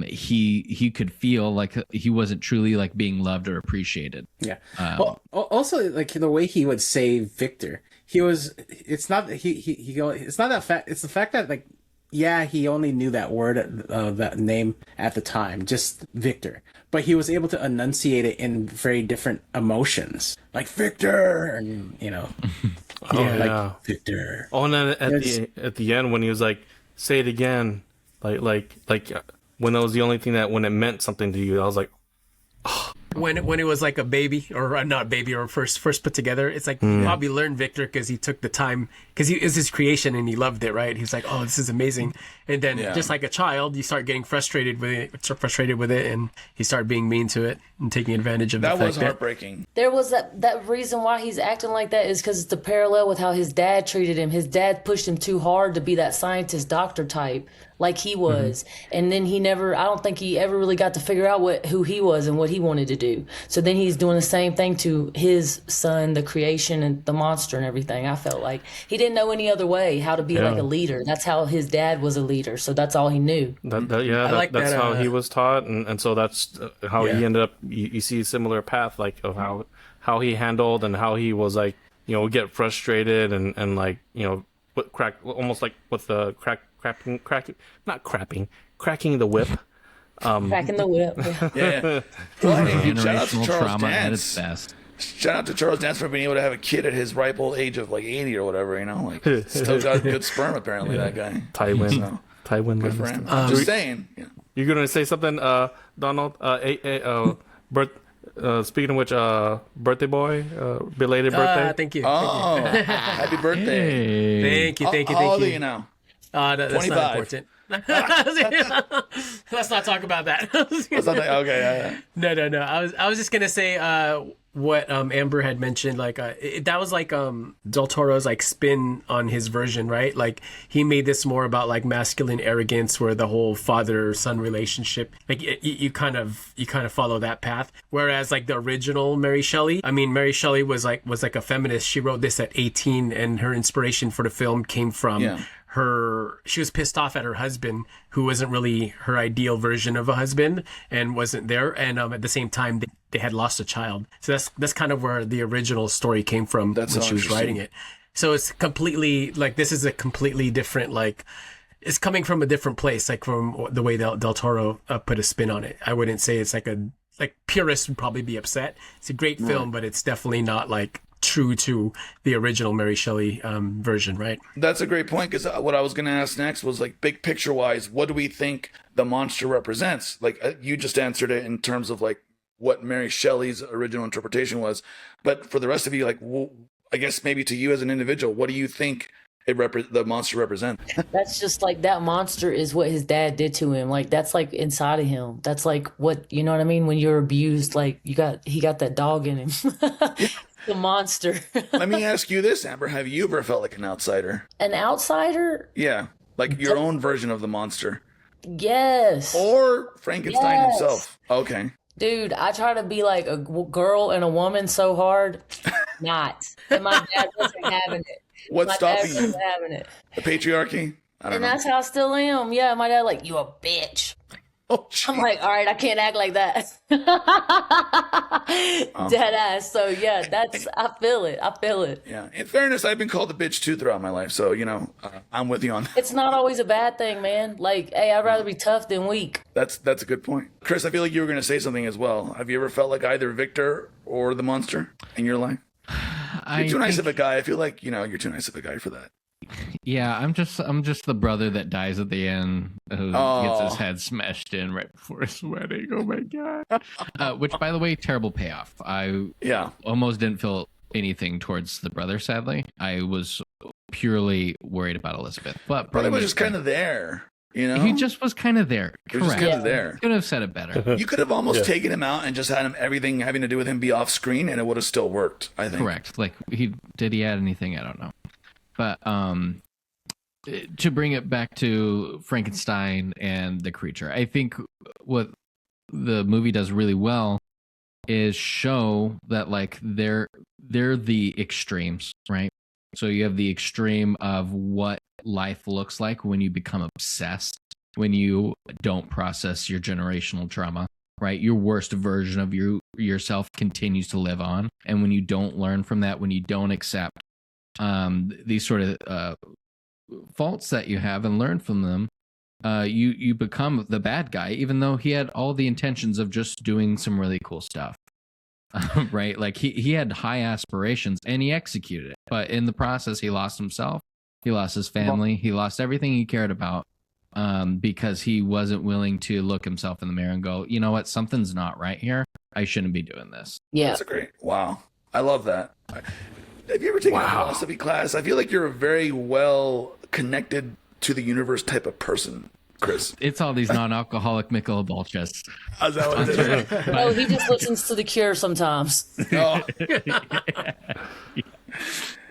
he could feel like he wasn't truly like being loved or appreciated. Yeah. Well, also like the way he would save Victor, it's not that fact. It's the fact that like yeah, he only knew that word, that name at the time, just Victor. But he was able to enunciate it in very different emotions, like Victor, and Oh yeah. Victor. Oh, and then at the end when he was like, "Say it again," when that was the only thing that when it meant something to you, I was like, When it was like a baby, or not baby, or first put together, it's like Bobby learned Victor because he took the time, because it was his creation and he loved it, right? He's like, oh, this is amazing. And then just like a child, you start getting frustrated with it, and he started being mean to it and taking advantage of That the was fact heartbreaking. There was that reason why he's acting like that is because it's the parallel with how his dad treated him. His dad pushed him too hard to be that scientist doctor type like he was. And then I don't think he ever really got to figure out who he was and what he wanted to do. So then he's doing the same thing to his son, the creation and the monster and everything. I felt like he didn't know any other way how to be like a leader. That's how his dad was a leader. So that's all he knew. That's how he was taught, and so that's how he ended up. You see a similar path, like of how he handled and how he was like, get frustrated and like, almost like with the cracking the whip. Cracking the whip. Yeah. Well, hey, dude, shout out to Generational Charles trauma at Dance. its best. Shout out to Charles Dance for being able to have a kid at his ripe old age of like 80 or whatever. Like still got good sperm apparently. That guy. Tywin. Good for him. Just saying. Yeah. You're gonna say something, Donald? Speaking of which, birthday boy, belated birthday. Thank you. Oh, happy birthday! Thank you. How old are you now? That's 25. not important. Let's not talk about that. Okay. No. I was just gonna say what Amber had mentioned. Like that was like Del Toro's like spin on his version, right? Like he made this more about like masculine arrogance, where the whole father-son relationship, like you kind of follow that path. Whereas like the original Mary Shelley, Mary Shelley was like a feminist. She wrote this at 18, and her inspiration for the film came from. She was pissed off at her husband, who wasn't really her ideal version of a husband and wasn't there. And at the same time, they had lost a child. So that's kind of where the original story came from when she was writing it. So it's completely like, this is a completely different, like, it's coming from a different place, like from the way Del Toro put a spin on it. I wouldn't say it's like purists would probably be upset. It's a great film, but it's definitely not like true to the original Mary Shelley version, right? That's a great point, because what I was going to ask next was like, big picture wise, what do we think the monster represents? Like you just answered it in terms of like what Mary Shelley's original interpretation was, but for the rest of you, like I guess maybe to you as an individual, what do you think the monster represents? That's just like, that monster is what his dad did to him. Like that's like inside of him. That's like what, you know what I mean? When you're abused, like he got that dog in him. The monster. Let me ask you this, Amber. Have you ever felt like an outsider? An outsider? Yeah. Like your own version of the monster. Yes. Or Frankenstein himself. Okay. Dude, I try to be like a girl and a woman so hard. Not. And my dad wasn't having it. What's stopping you? Wasn't having it. The patriarchy? I don't know. That's how I still am. Yeah, my dad like, you a bitch. Oh, geez. I'm like, all right, I can't act like that. Dead ass. So yeah, I feel it. Yeah. In fairness, I've been called a bitch too throughout my life. So, I'm with you on that. It's not always a bad thing, man. Like, hey, I'd rather be tough than weak. That's a good point. Chris, I feel like you were going to say something as well. Have you ever felt like either Victor or the monster in your life? You're too nice of a guy. I feel like, you're too nice of a guy for that. Yeah, I'm just the brother that dies at the end, who gets his head smashed in right before his wedding. Oh my god! Which, by the way, terrible payoff. I almost didn't feel anything towards the brother. Sadly, I was purely worried about Elizabeth. But brother was just kind of there. He just was kind of there. He was just kind of there. Could have said it better. You could have almost taken him out and just had him everything having to do with him be off screen, and it would have still worked. I think. Correct. Like did he add anything? I don't know. But to bring it back to Frankenstein and the creature, I think what the movie does really well is show that like they're the extremes, right? So you have the extreme of what life looks like when you become obsessed, when you don't process your generational trauma, right? Your worst version of yourself continues to live on, and when you don't learn from that, when you don't accept these sort of faults that you have and learn from them, you become the bad guy, even though he had all the intentions of just doing some really cool stuff. Right? Like he had high aspirations and he executed it. But in the process, he lost himself. He lost his family. He lost everything he cared about because he wasn't willing to look himself in the mirror and go, you know what? Something's not right here. I shouldn't be doing this. Yeah. That's a great. Wow. I love that. Have you ever taken a philosophy class? I feel like you're a very well connected to the universe type of person, Chris. It's all these non-alcoholic Michelob Ultras. Is that what it is? Oh, he just listens to The Cure sometimes. Oh,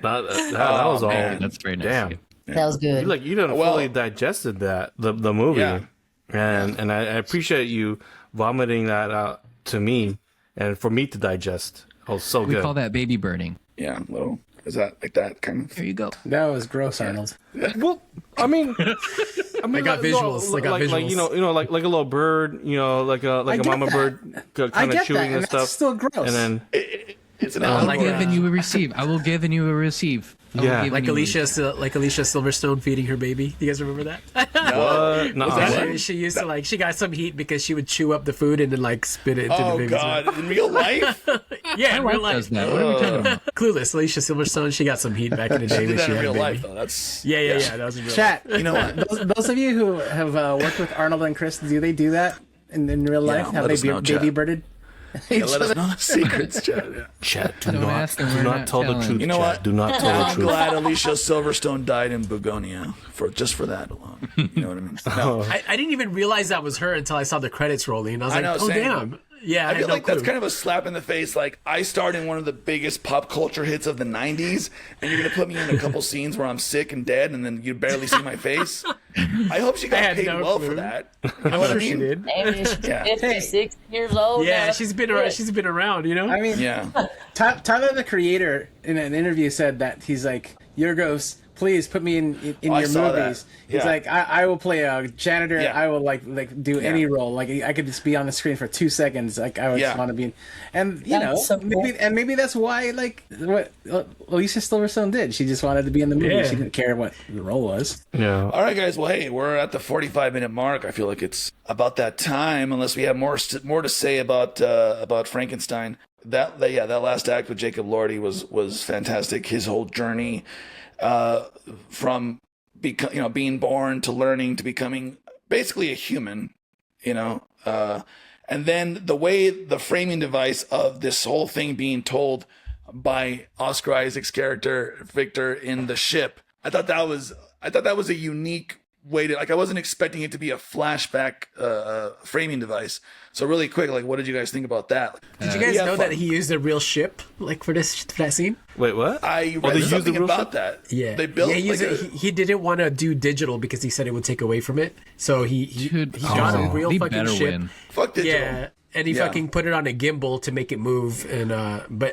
That was all. man. That's very nice. Damn. That was good. You didn't Well- fully digested the movie, Yeah. and I appreciate you vomiting that out to me and for me to digest. Oh, so We good. call that baby birding. yeah. Little. Is that like that kind of? There you go. That was gross, Arnold. Well, I mean, I got visuals. I got visuals. like a little bird, like a get mama that. bird, I kind of get chewing that, and and stuff. that's still gross. And then It's an I will allegory. give and you will receive. I will give and you will receive. I will Yeah. give Like and you will Alicia, receive. like Alicia Silverstone feeding her baby. You guys remember that? what? No, She used to she got some heat because she would chew up the food and then spit it into the Oh baby's God! mouth. In real life, Yeah, in real life. Does that? What are we talking about? Clueless. Alicia Silverstone. She got some heat back in the day I when did that she in had a real baby. life though. That's Yeah. That was in real Chat, You know what? those of you who have worked with Arnold and Chris, do they do that in real life? let Have they us know, baby chat. birded? Yeah, let us know the secrets, Chad. Yeah. Chat, do Don't not, ask them, do we're not not tell the telling. truth. You know Chat. what? Do not tell the I'm truth. glad Alicia Silverstone died in Bugonia for that alone. You know what I mean? No, I didn't even realize that was her until I saw the credits rolling. I was I like, know, oh same. damn. Yeah, I had feel no like that's clue. kind of a slap in the face. Like I starred in one of the biggest pop culture hits of the '90s, and you're gonna put me in a couple scenes where I'm sick and dead, and then you barely see my face. I hope she got had paid no well clue. for that. You know what I Sure she mean? did. And she's Yeah. 56 years old. Yeah, now. she's been around. She's been around. You know. I mean, Yeah. Tyler, the creator, in an interview said that he's like, Yorgos, please put me in I your saw that. movies. He's Yeah. like, I will play a janitor. Yeah. I will like do any role. Like I could just be on the screen for 2 seconds. Like I would just Yeah. want to be. And you know, That's so cool. maybe that's why like what Alicia Silverstone did. She just wanted to be in the movie. Yeah. She didn't care what the role was. Yeah. All right, guys. Well, hey, we're at the 45-minute mark. I feel like it's about that time, unless we have more to say about Frankenstein. That last act with Jacob Lordy was fantastic. His whole journey from being born to learning to becoming basically a human, and then the framing device of this whole thing being told by Oscar Isaac's character Victor in the ship. I thought that was a unique way to, like, I wasn't expecting it to be a flashback framing device. So really quick, like, what did you guys think about that? Did you guys know that he used a real ship for that scene? Wait, what? I they read used the something real about ship? that. Yeah, They built Yeah, he didn't want to do digital because he said it would take away from it. So he Dude, got a real he fucking better ship. win. fuck digital. Yeah, and he Yeah. fucking put it on a gimbal to make it move, and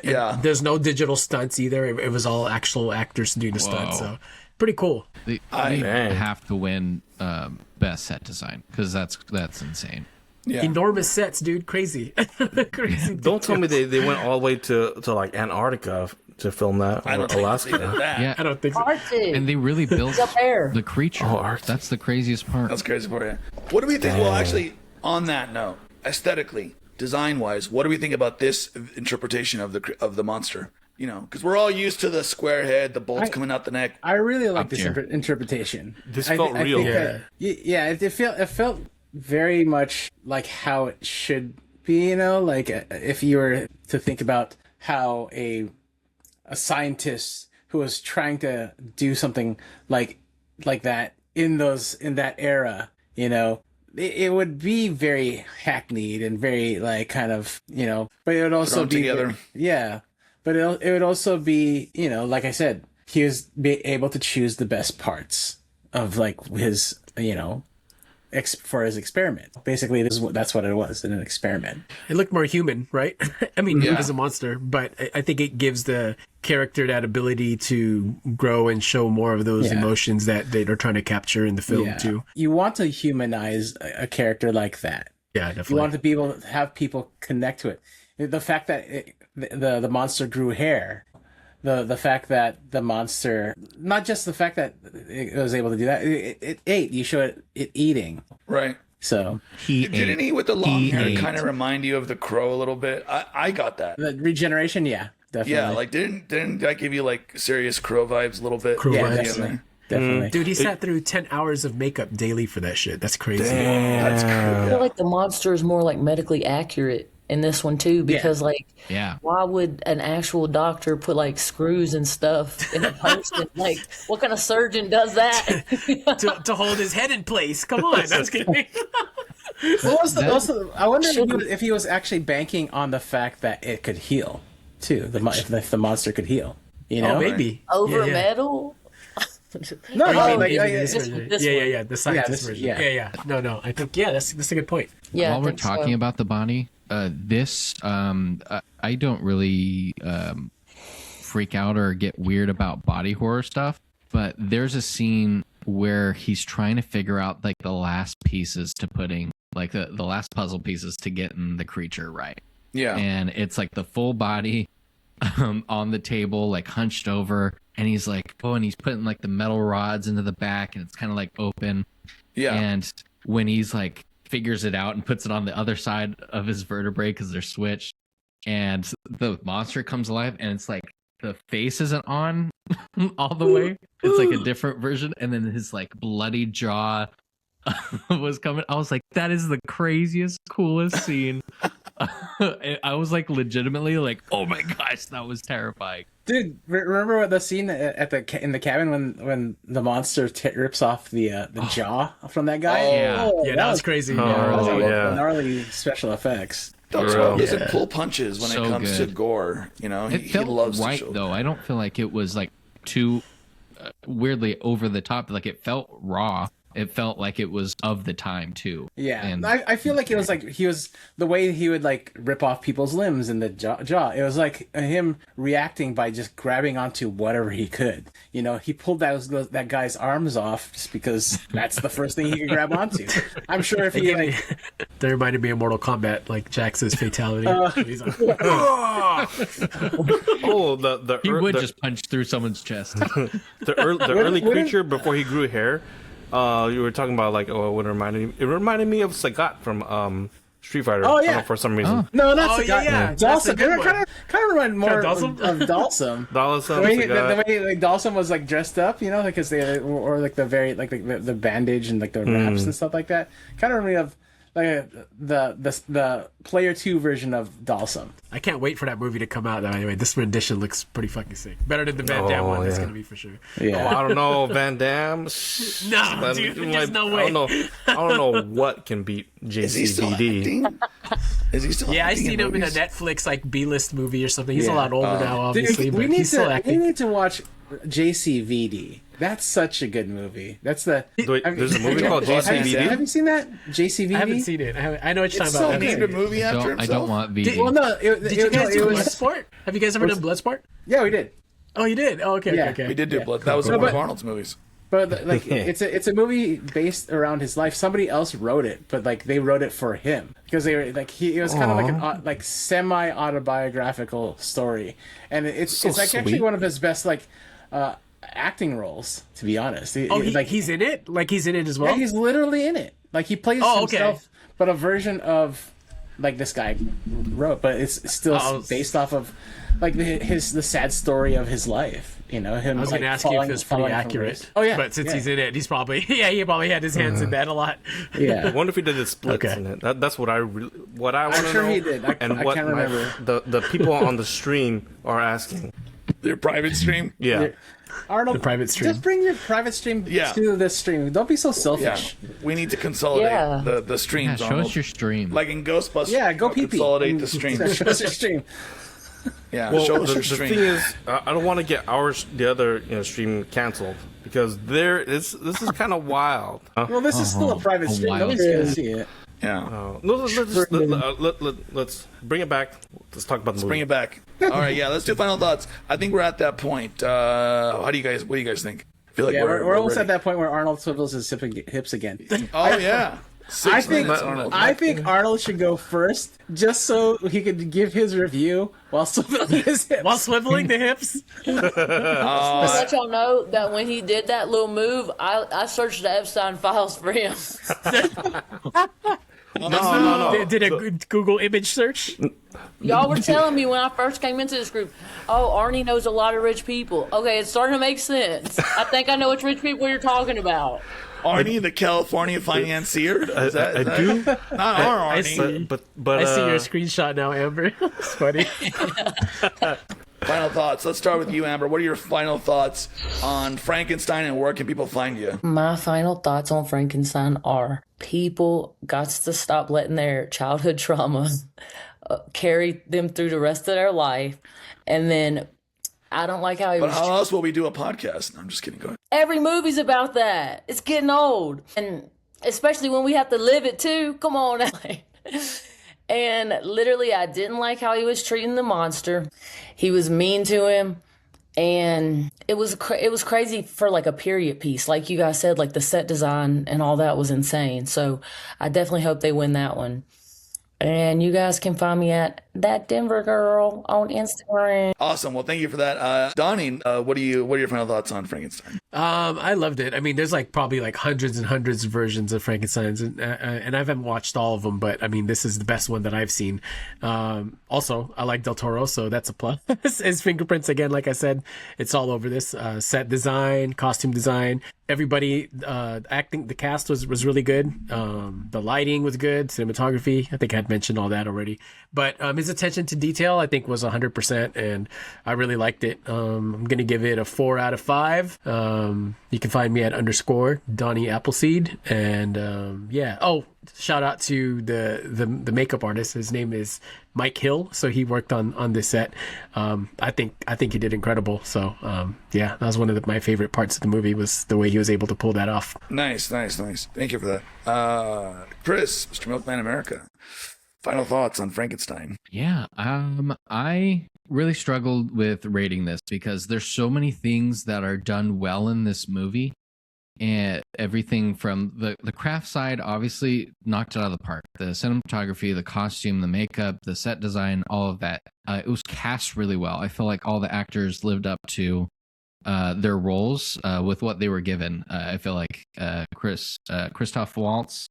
Yeah. there's no digital stunts either. It was all actual actors doing the stunts. So pretty cool. They Dang. have to win best set design because that's insane. Yeah. Enormous sets, dude. Crazy, crazy. Don't tell me they went all the way to like Antarctica to film that, I or don't think Alaska. they did that. Yeah, I don't think so. Arctic. and they really built up there. the creature. Oh, Arctic. That's the craziest part. That's crazy for you. What do we think? Well, actually, on that note, aesthetically, design-wise, what do we think about this interpretation of the monster? Because we're all used to the square head, the bolts coming out the neck. I really like this tier. interpretation. This I felt thi- I real. think Yeah. that- it felt very much like how it should be. Like if you were to think about how a scientist who was trying to do something like that in that era, it would be very hackneyed and very like kind of but it would also Thrown be together. yeah. But it would also be, like I said, he was able to choose the best parts of like his, for his experiment. Basically, that's what it was, an experiment. It looked more human, right? I mean, he was a monster, but I think it gives the character that ability to grow and show more of those Yeah. emotions that they are trying to capture in the film Yeah. too. You want to humanize a character like that. Yeah, You definitely. want to be able to have people connect to it. The fact that the monster grew hair, the fact that the monster, not just the fact that it was able to do that, it ate. You show it eating. Right. So Didn't he with the long hair kind of remind you of the Crow a little bit? I got that. the regeneration, yeah, definitely. Yeah, like didn't that give you like serious Crow vibes a little bit? Crow Yeah, vibes. definitely. Definitely. Dude, he sat through 10 hours of makeup daily for that shit. That's crazy. That's I cool. feel like the monster is more like medically accurate in this one too, because like, Yeah. why would an actual doctor put like screws and stuff in a person? Like, what kind of surgeon does that? to hold his head in place. Come on, that's kidding. What was I wonder if he was actually banking on the fact that it could heal too. If the monster could heal, you know, Oh, maybe. Over Yeah. metal? No, Oh, like, maybe this this version. this yeah, one. yeah, yeah. The scientist this- version. yeah. Yeah. No. I think that's a good point. Yeah, I While we're think so. talking about the body, I don't really freak out or get weird about body horror stuff, but there's a scene where he's trying to figure out like the last pieces to putting, like the last puzzle pieces to getting the creature right. Yeah. And it's like the full body on the table, like hunched over, and he's like, and he's putting like the metal rods into the back, and it's kind of like open. Yeah. And when he's like figures it out and puts it on the other side of his vertebrae because they're switched, and the monster comes alive, and it's like the face isn't on all the way. It's like a different version, and then his like bloody jaw was coming. I was like, that is the craziest, coolest scene. I was like legitimately like, oh my gosh, that was terrifying. dude, remember what the scene in the cabin when the monster rips off the jaw from that guy? Yeah. Yeah, that was crazy. Gnarly special effects. Del Toro doesn't pull punches when So it comes good. to gore. You know, It he felt loves right to show though. that. I don't feel like it was like too weirdly over the top. Like it felt raw. It felt like it was of the time too. Yeah, And I feel like it was like the way he would like rip off people's limbs in the jaw. It was like him reacting by just grabbing onto whatever he could. You know, he pulled that guy's arms off just because that's the first thing he could grab onto. I'm sure if he like, That reminded me of Mortal Kombat, like Jax's fatality. He's like, he would just punch through someone's chest. the early creature before he grew hair. You were talking about like what reminded me. It reminded me of Sagat from Street Fighter. Oh, yeah. For some reason. no, not Oh, Sagat. yeah. That's a Dalsum. good Kind of remind more of Dalsum? Dalsum. Dawson, The way, Sagat. the way like Dalsum was like dressed up, you know, because they or like the very like the bandage and like the wraps and stuff like that. Kind of remind me of like the player 2 version of Dalsum. I can't wait for that movie to come out. Though. Anyway, this rendition looks pretty fucking sick. Better than the Van Damme one. That's yeah. gonna be for sure. Oh, Yeah. I don't know, Van Damme. No, dude, there's no way. I don't know what can beat Is he still JCVD. acting? Is he still Yeah, I acting seen him in a movies? Netflix like B-list movie or something. He's a Yeah. lot older now, Dude, obviously, but he's still we acting. need to watch JCVD. That's such a good movie. That's the. Wait, there's a movie called Have JCVD? you seen that? JCVD. I haven't seen it. I know what you're It's talking so about. He named a movie after I himself. don't want VD. Well, no. Did you guys do it was, Bloodsport? Have you guys ever done Bloodsport? Yeah, we did. Oh, you did. Oh, okay, Yeah. okay. We did do Blood. That was No, one of but- Arnold's movies. But like, it's a movie based around his life. Somebody else wrote it, but like they wrote it for him because they were like it was kind of like an like semi autobiographical story, and it's like actually sweet. one of his best like acting roles, to be honest. Oh, he's in it. Like he's in it as well. Yeah, he's literally in it. Like he plays Oh, okay. himself, but a version of like this guy wrote, but it's still Oh. based off of like the sad story of his life. You know, him. I was like, going to ask you if it was pretty falling from accurate. grace. Oh yeah, But since yeah. he's in it, he's probably he probably had his hands in that a lot. I yeah. wonder if he did the splits Okay. in it. That's what I want to sure know. he did. I and can't what remember. the people on the stream are asking. Their private stream. Yeah. Arnold, The private stream. Just bring your private stream Yeah. to this stream. Don't be so Yeah, selfish. we need to consolidate Yeah. the Yeah, streams. show Arnold. us your stream. Like in Ghostbusters. Yeah, go pee pee. Consolidate the streams. Show us your stream. Yeah, Well, show us the your thing stream. is, I don't want to get the other stream canceled because this is kind of wild. Well, this is still a private stream. wild Nobody's gonna see it. Yeah. Let's bring it back. Let's talk about the movie. Bring it back. All right, yeah, let's do final thoughts. I think we're at that point. What do you guys think? I feel like Yeah, we're almost ready. at that point where Arnold swivels his hips again. Oh yeah. 6 minutes, Arnold. I think Arnold should go first, just so he could give his review while swiveling his hips. While swiveling the hips. I'll let y'all know that when he did that little move, I searched the Epstein files for him. No. Did a Google image search? Y'all were telling me when I first came into this group, oh, Arnie knows a lot of rich people. Okay, it's starting to make sense. I think I know which rich people you're talking about. Arnie, the California financier? I do. Not our Arnie. But I see your screenshot now, Amber. It's funny. Final thoughts. Let's start with you, Amber. What are your final thoughts on Frankenstein and where can people find you? My final thoughts on Frankenstein are people got to stop letting their childhood trauma carry them through the rest of their life. And then I don't like how he But was. how else will we do a podcast? No, I'm just kidding. Go ahead. Every movie's about that. It's getting old. And especially when we have to live it too. Come on. And literally, I didn't like how he was treating the monster. He was mean to him. And it was crazy for like a period piece. Like you guys said, like the set design and all that was insane. So I definitely hope they win that one. And you guys can find me at That Denver Girl on Instagram. Awesome. Well, thank you for that. Donnie, what are your final thoughts on Frankenstein? I loved it. I mean, there's like probably like hundreds and hundreds of versions of Frankenstein's, and I haven't watched all of them, but I mean, this is the best one that I've seen. Also, I like Del Toro, so that's a plus. His fingerprints, again, like I said, it's all over this. Set design, costume design, everybody acting. The cast was really good. The lighting was good. Cinematography, I think I had mentioned all that already. But his attention to detail, I think, was 100%, and I really liked it. I'm gonna give it a 4 out of 5. You can find me at _ Appleseed, and yeah. Oh, shout out to the makeup artist. His name is Mike Hill, so he worked on this set. I think he did incredible. So yeah, that was one of my favorite parts of the movie, was the way he was able to pull that off. Nice. Thank you for that. Chris, Mr. Milkman America, final thoughts on Frankenstein? Yeah, I really struggled with rating this because there's so many things that are done well in this movie, and everything from the craft side obviously knocked it out of the park. The cinematography, the costume, the makeup, the set design, all of that. It was cast really well. I feel like all the actors lived up to their roles with what they were given. I feel like Christoph Waltz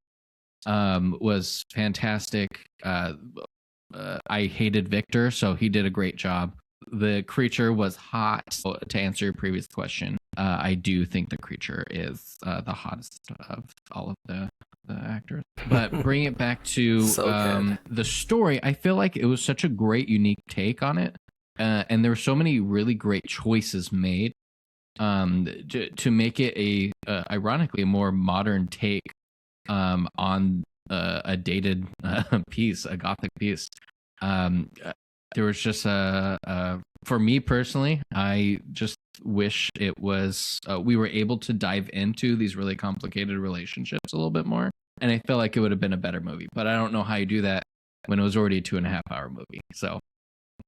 was fantastic. I hated Victor, so he did a great job. The creature was hot. So to answer your previous question, I do think the creature is the hottest of all of the actors. But bring it back to the story, I feel like it was such a great, unique take on it. And there were so many really great choices made to make it ironically, a more modern take on a dated piece, a gothic piece. There was just for me personally, I just wish it was we were able to dive into these really complicated relationships a little bit more, and I feel like it would have been a better movie. But I don't know how you do that when it was already a 2.5-hour movie. So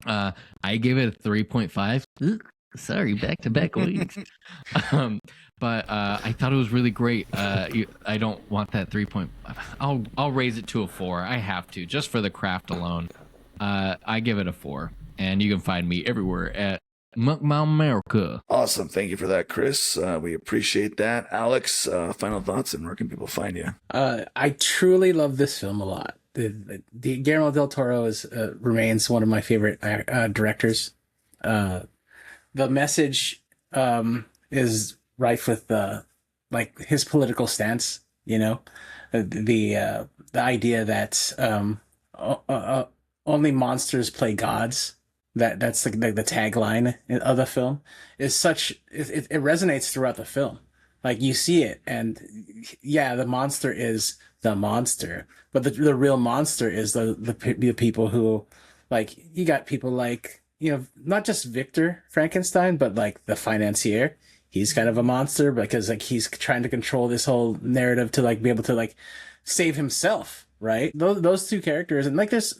I gave it a 3.5. Sorry, back-to-back weeks. But I thought it was really great. I don't want that 3. I'll raise it to a 4. I have to, just for the craft alone. I give it a 4, and you can find me everywhere at Milkman America. Awesome. Thank you for that, Chris. We appreciate that. Alex, final thoughts, and where can people find you? I truly love this film a lot. The Guillermo del Toro remains one of my favorite directors. The message is rife with like his political stance. You know, the idea that only monsters play gods. That's the tagline of the film is such. It resonates throughout the film. Like you see it, and yeah, the monster is the monster, but the real monster is the people who, like, you got people like, you know, not just Victor Frankenstein, but like the financier. He's kind of a monster because like he's trying to control this whole narrative to like be able to like save himself, right? Those two characters, and like there's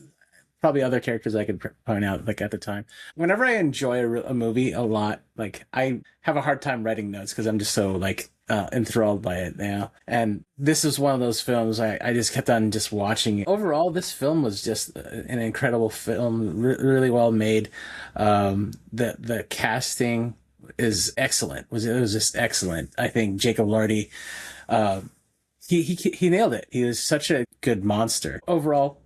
probably other characters I could point out like at the time. Whenever I enjoy a movie a lot, like I have a hard time writing notes because I'm just so like enthralled by it now. And this is one of those films I just kept on just watching it. Overall, this film was just an incredible film, really well made. The casting is excellent. It was just excellent. I think Jacob Elordi, he nailed it. He was such a good monster. Overall,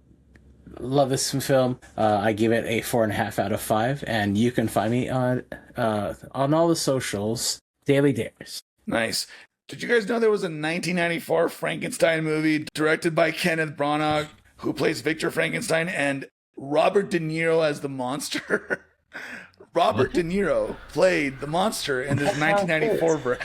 love this film. I give it a 4.5 out of 5, and you can find me on all the socials. Daily Dares. Nice. Did you guys know there was a 1994 Frankenstein movie directed by Kenneth Branagh, who plays Victor Frankenstein, and Robert De Niro as the monster? Robert De Niro played the monster in this 1994.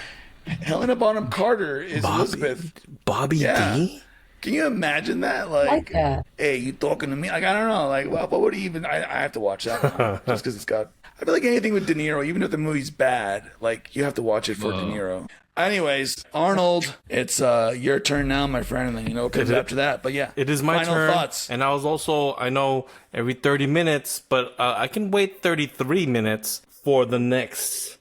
Helena Bonham Carter is Elizabeth. Bobby D? Can you imagine that? Like that. Hey, you talking to me? Like, I don't know. Like, well, what would he even? I have to watch that one, just because it's got. I feel like anything with De Niro, even if the movie's bad, like you have to watch it for De Niro. Anyways, Arnold, it's your turn now, my friend, and then you know what comes after that. But yeah, it is my final turn. Thoughts. And I was also, I know every 30 minutes, but I can wait 33 minutes for the next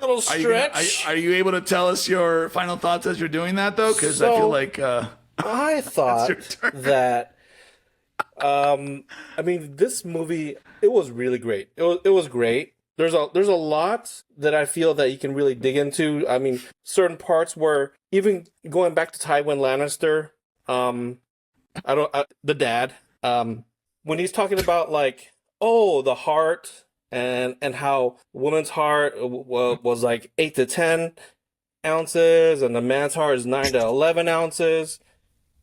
little stretch. Are you able to tell us your final thoughts as you're doing that though? Because I feel like I thought that. I mean, this movie, it was really great. It was great. There's a lot that I feel that you can really dig into. I mean, certain parts where even going back to Tywin Lannister, the dad, when he's talking about like, oh, the heart and how woman's heart was like 8 to 10 ounces and the man's heart is 9 to 11 ounces.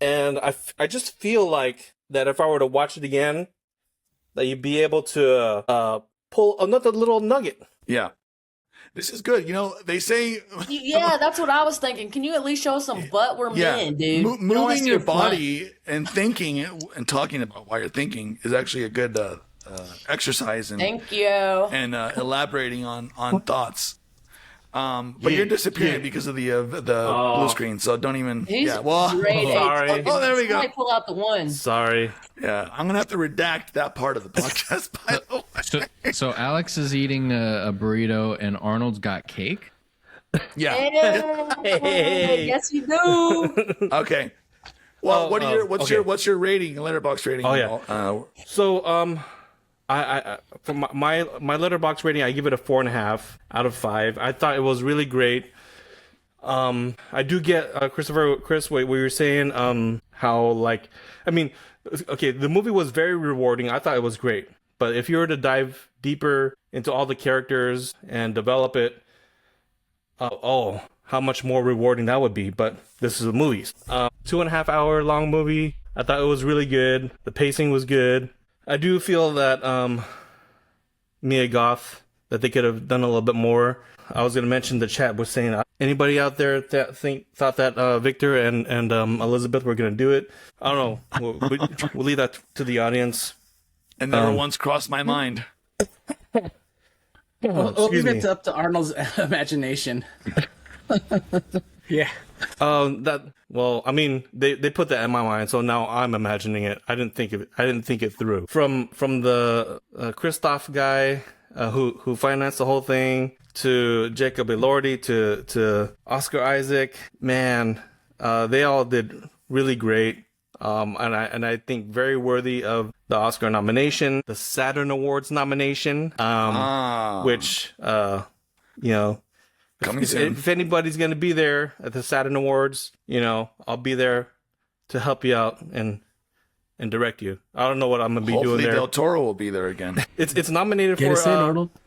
And I just feel like that if I were to watch it again, that you'd be able to pull another little nugget. Yeah. This is good. You know, they say... Yeah, that's what I was thinking. Can you at least show us some butt? We're men, dude. Moving your body and thinking and talking about why you're thinking is actually a good exercise. And, Thank you. And elaborating on thoughts. But you're disappearing because of the blue screen, so don't even... He's well, great. Sorry. Oh, there we go. Somebody pull out the one. Sorry. Yeah, I'm going to have to redact that part of the podcast, by the way. So Alex is eating a burrito and Arnold's got cake? Yeah. Hey. Yes, you do. Okay. Well, what's your rating, letterbox rating? Oh, yeah. So, I for my letterbox rating, I give it a 4.5 out of 5. I thought it was really great. I do get Chris, what you were saying, how like, I mean, okay, the movie was very rewarding. I thought it was great, but if you were to dive deeper into all the characters and develop it, how much more rewarding that would be. But this is a movie, 2.5 hour long movie. I thought it was really good. The pacing was good. I do feel that Mia Goth, that they could have done a little bit more. I was going to mention the chat was saying, anybody out there that thought that Victor and Elizabeth were going to do it? I don't know. We'll leave that to the audience. And never once crossed my mind. We'll leave it up to Arnold's imagination. Yeah. Well, I mean, they put that in my mind, so now I'm imagining it. I didn't think it through. From the Christoph guy who financed the whole thing, to Jacob Elordi, to Oscar Isaac, man, they all did really great. And I think very worthy of the Oscar nomination, the Saturn Awards nomination, which you know. If anybody's going to be there at the Saturn Awards, you know, I'll be there to help you out and direct you. I don't know what I'm going to be doing there. Hopefully Del Toro will be there again. It's nominated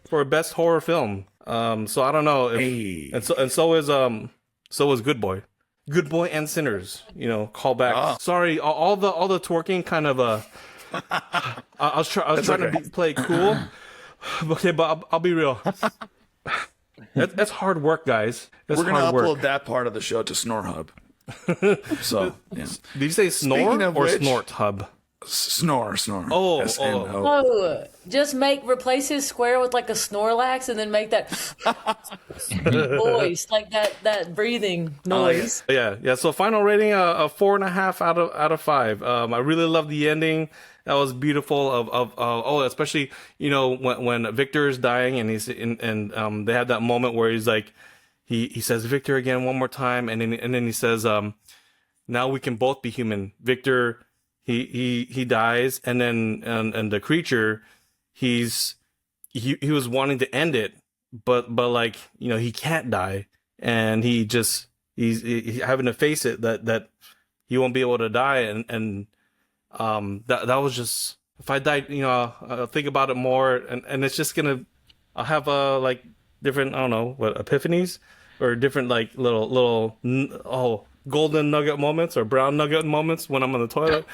for best horror film. So I don't know if, and so is Good Boy. Good Boy and Sinners, you know, call back. Sorry, all the twerking kind of I was trying to play cool. Okay, but I'll be real. That's hard work, guys. We're going to upload that part of the show to Snore Hub. So, yeah. Did you say Snore or Snort Hub? Snore. Oh, S-N-O. Oh, just replace his square with like a Snorlax, and then make that voice, like that breathing noise. Yeah. So final rating, a 4.5 out of 5. I really love the ending. That was beautiful. Especially when Victor is dying and they have that moment where he's like, he says Victor again one more time, and then he says, now we can both be human. Victor, he dies, and then and the creature, he was wanting to end it, but like he can't die, and he's having to face it that he won't be able to die, and that was just, if I died, I'll think about it more, and it's just I'll have like different, I don't know what, epiphanies or different like little golden nugget moments or brown nugget moments when I'm on the toilet.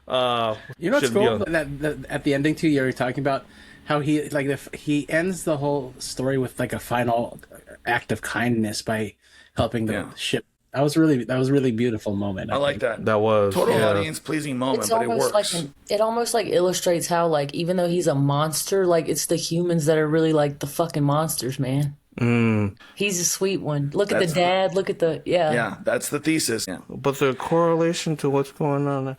What's cool? That at the ending too, you were talking about how he ends the whole story with like a final act of kindness by helping the ship. That was really beautiful moment. I like that. That was total audience pleasing moment, It's but it almost works. it almost like illustrates how, like, even though he's a monster, like, it's the humans that are really like the fucking monsters, man. He's a sweet one. Look at the dad. Look at the Yeah, that's the thesis. Yeah. But the correlation to what's going on there,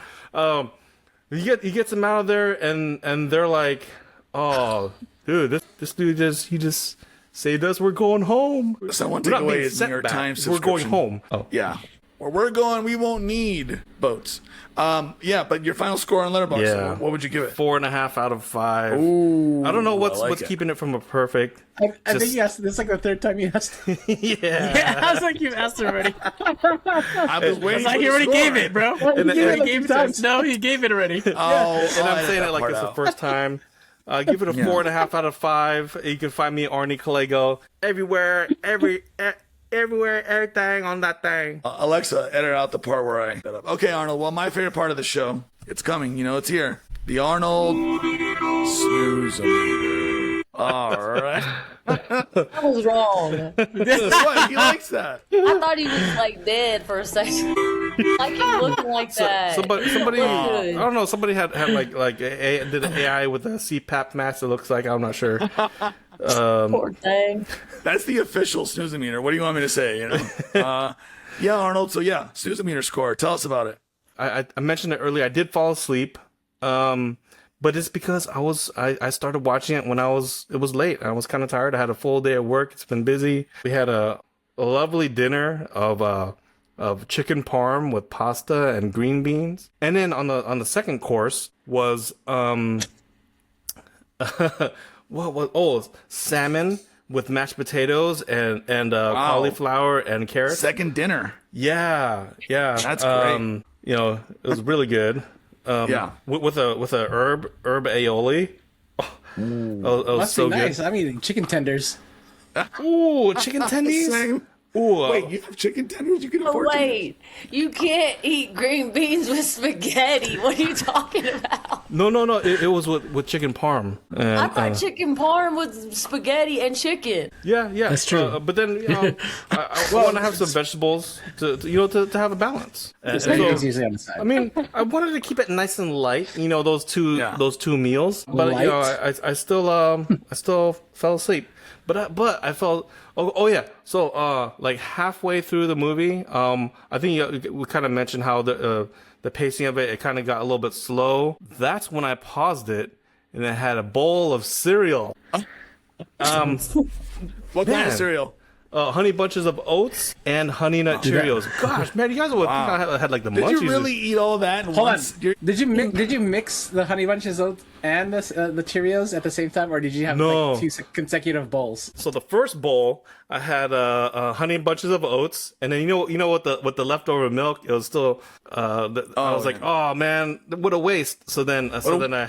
he gets them out of there, and they're like, oh, dude, this dude just saved us. We're going home. Someone take away his New York Times subscription. We're going home. Oh. Yeah. Where we're going, we won't need boats. But your final score on Letterboxd, Yeah. what would you give it? 4.5 out of 5. Ooh, I don't know what's I like it. keeping it from a perfect. I think you asked. This is like the third time you asked. Yeah. I was like, you asked already. I was waiting for He the already score. gave it, bro. And He then- gave it to us. No, he gave it already. Oh, And I'm edit saying that it like part it's the out. first time. Give it a 4.5 out of 5. You can find me, Arnie Kalego, everywhere, everything on that thing. Alexa, edit out the part where I set up. Okay, Arnold. Well, my favorite part of the show, it's coming. It's here. The Arnold Snooze-O-Meter. All right. That was wrong. What? He likes that. I thought he was like dead for a second. Like him looking like that. Somebody, I Good. don't know. Somebody had did an AI with a CPAP mask. It looks like, I'm not sure. Poor thing. That's the official Snooze-O-Meter. What do you want me to say? Yeah, Arnold. So yeah, Snooze-O-Meter score. Tell us about it. I mentioned it earlier. I did fall asleep, but it's because I started watching it when it was late. I was kind of tired. I had a full day of work. It's been busy. We had a lovely dinner of chicken parm with pasta and green beans, and then on the second course was salmon with mashed potatoes and cauliflower and carrots. Second dinner. Yeah. That's great. It was really good. Yeah. With a herb aioli. Oh, that was Must so be nice. good. I'm eating chicken tenders. Ooh, chicken tendies. Same. Ooh, Wait, you have chicken tenders? You can afford chicken tenders? Wait, you can't eat green beans with spaghetti. What are you talking about? no. It was with chicken parm. And, I thought chicken parm was spaghetti and chicken. Yeah, That's true. but then I want to have some vegetables to have a balance. And so, It's usually on the side. I mean, I wanted to keep it nice and light. Those two meals. But Light? I still fell asleep. But I felt. Oh yeah. So like halfway through the movie, I think we kind of mentioned how the pacing of it kind of got a little bit slow. That's when I paused it and I had a bowl of cereal. What kind Man. of cereal? Honey Bunches of Oats and Honey Nut Cheerios. Gosh, man, you guys would think I had like the Did munchies. you really eat all of that? Hold on. Did you mix the Honey Bunches oats and the Cheerios at the same time, or did you have No. like two consecutive bowls? So the first bowl, I had Honey Bunches of Oats, and then you know what the leftover milk, it was still. I was like, oh man, what a waste. So then I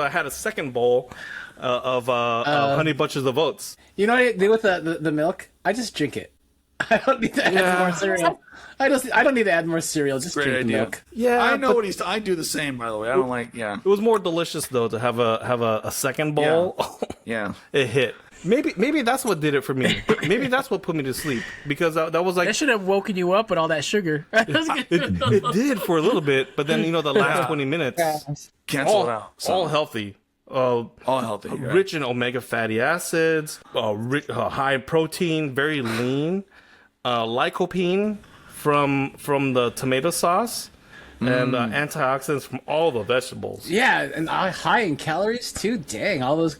had a second bowl of Honey Bunches of Oats. You know what I do with the milk? I just drink it. I don't need to add more cereal. I don't need to add more cereal. Just Great drink the idea. milk. Yeah, I know but what I do the same, by the way. I don't like. Yeah. it was more delicious though to have a second bowl. Yeah. It hit. maybe that's what did it for me. Maybe that's what put me to sleep, because that was like That should have woken you up with all that sugar. it did for a little bit, but then the last 20 minutes Cancel it out. all healthy. All healthy. Right? Rich in omega fatty acids, high protein, very lean, lycopene from the tomato sauce, and antioxidants from all the vegetables. Yeah, and high in calories too. Dang, all those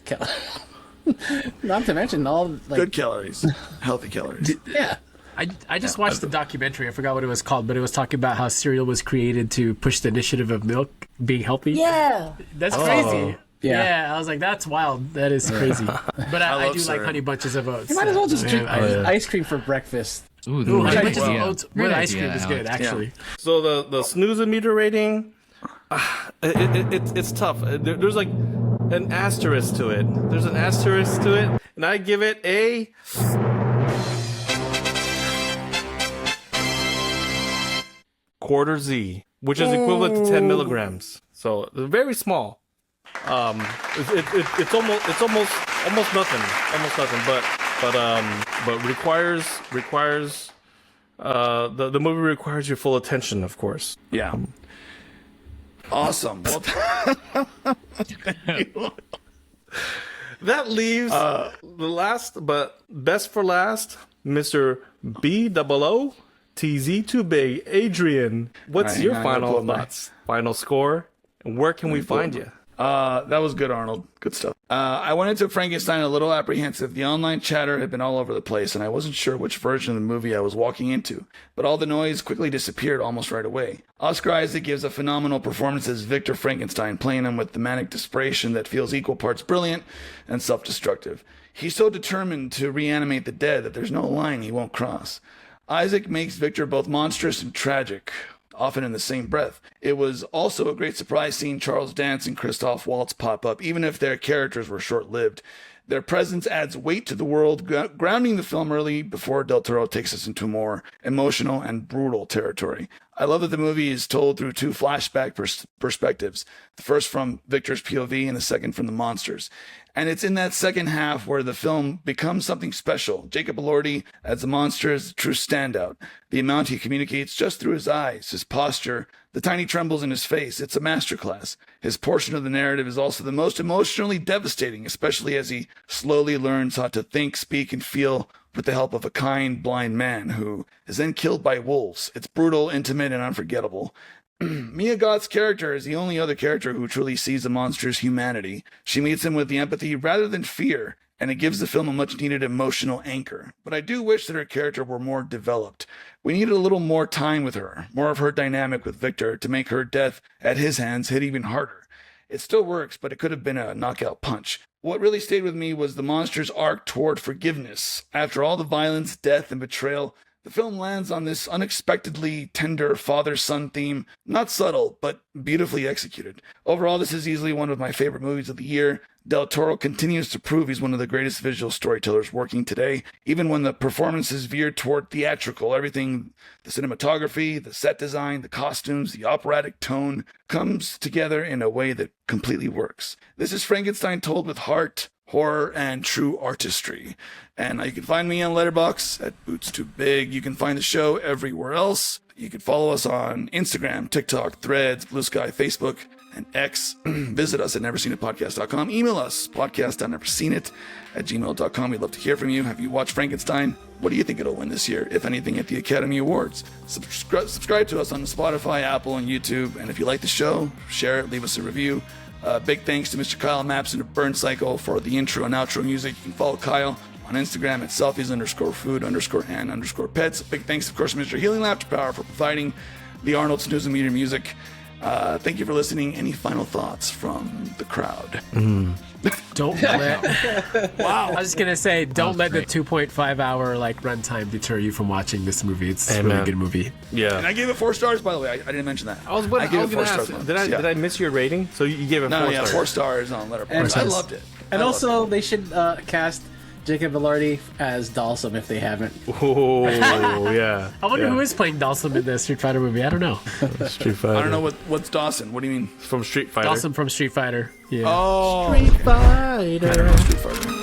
not to mention all Good calories, healthy calories. Yeah. I just watched the documentary. I forgot what it was called, but it was talking about how cereal was created to push the initiative of milk being healthy. Yeah. That's crazy. Yeah. I was like, that's wild. That is crazy. But I do like cereal. Honey Bunches of Oats. You might as well just drink Yeah. ice cream for breakfast. Ooh, Honey great Bunches of idea. Oats Great with ice idea, cream is good, Alex. actually. So the snooze-o-meter rating, it's tough. There's like an asterisk to it. There's an asterisk to it, and I give it a quarter Z, which is equivalent to 10 milligrams. So very small. It's almost nothing, but requires the movie requires your full attention, of course. Yeah. Awesome. Well, That leaves the last, but best for last, Mr. B00 TZ Too Big. Adrian, what's Right, your I'm final gonna pull thoughts? Final score? And where can we find you? that was good, Arnold. Good stuff. I went into Frankenstein a little apprehensive. The online chatter had been all over the place, and I wasn't sure which version of the movie I was walking into. But all the noise quickly disappeared almost right away. Oscar Isaac gives a phenomenal performance as Victor Frankenstein, playing him with the manic desperation that feels equal parts brilliant and self-destructive. He's so determined to reanimate the dead that there's no line he won't cross. Isaac makes Victor both monstrous and tragic, often in the same breath. It was also a great surprise seeing Charles Dance and Christoph Waltz pop up, even if their characters were short-lived. Their presence adds weight to the world, grounding the film early before Del Toro takes us into more emotional and brutal territory. I love that the movie is told through two flashback perspectives, the first from Victor's POV and the second from the monsters. And it's in that second half where the film becomes something special. Jacob Elordi as the monster is a true standout. The amount he communicates just through his eyes, his posture, the tiny trembles in his face. It's a masterclass. His portion of the narrative is also the most emotionally devastating, especially as he slowly learns how to think, speak, and feel with the help of a kind, blind man who is then killed by wolves. It's brutal, intimate, and unforgettable. Mia Goth's character is the only other character who truly sees the monster's humanity. She meets him with the empathy rather than fear, and it gives the film a much-needed emotional anchor. But I do wish that her character were more developed. We needed a little more time with her, more of her dynamic with Victor to make her death at his hands hit even harder. It still works, but it could have been a knockout punch. What really stayed with me was the monster's arc toward forgiveness. After all the violence, death, and betrayal, the film lands on this unexpectedly tender father-son theme, not subtle, but beautifully executed. Overall, this is easily one of my favorite movies of the year. Del Toro continues to prove he's one of the greatest visual storytellers working today, even when the performances veer toward theatrical. Everything, the cinematography, the set design, the costumes, the operatic tone, comes together in a way that completely works. This is Frankenstein told with heart, horror, and true artistry. And you can find me on Letterboxd at Boots Too Big. You can find the show everywhere else. You can follow us on Instagram, TikTok, Threads, Blue Sky, Facebook, and X. Visit us at neverseenitpodcast.com. Email us, podcast.neverseenit@gmail.com. We'd love to hear from you. Have you watched Frankenstein? What do you think it'll win this year, if anything, at the Academy Awards? Subscribe to us on Spotify, Apple, and YouTube. And if you like the show, share it, leave us a review. Big thanks to Mr. Kyle Maps and Burn Cycle for the intro and outro music. You can follow Kyle on Instagram at selfies_food_and_pets. Big thanks, of course, to Mr. Healing Laughter Power for providing the Arnold Snooze and Meter music. Thank you for listening. Any final thoughts from the crowd? Don't let. Wow. I was just gonna say, don't let the 2.5 hour runtime deter you from watching this movie. It's a really good movie. Yeah. And I gave it 4 stars, by the way. I didn't mention that. I gave it 4 stars. Did I miss your rating? So you gave it 4 stars? 4 stars on Letterboxd. I loved it. And also, they should cast Jacob Elordi as Dalsum if they haven't. Oh, yeah. I wonder who is playing Dalsum in the Street Fighter movie. I don't know. Street Fighter. I don't know what's Dawson. What do you mean? From Street Fighter. Dalsum from Street Fighter. Yeah. Oh, Street Fighter. I don't know Street Fighter.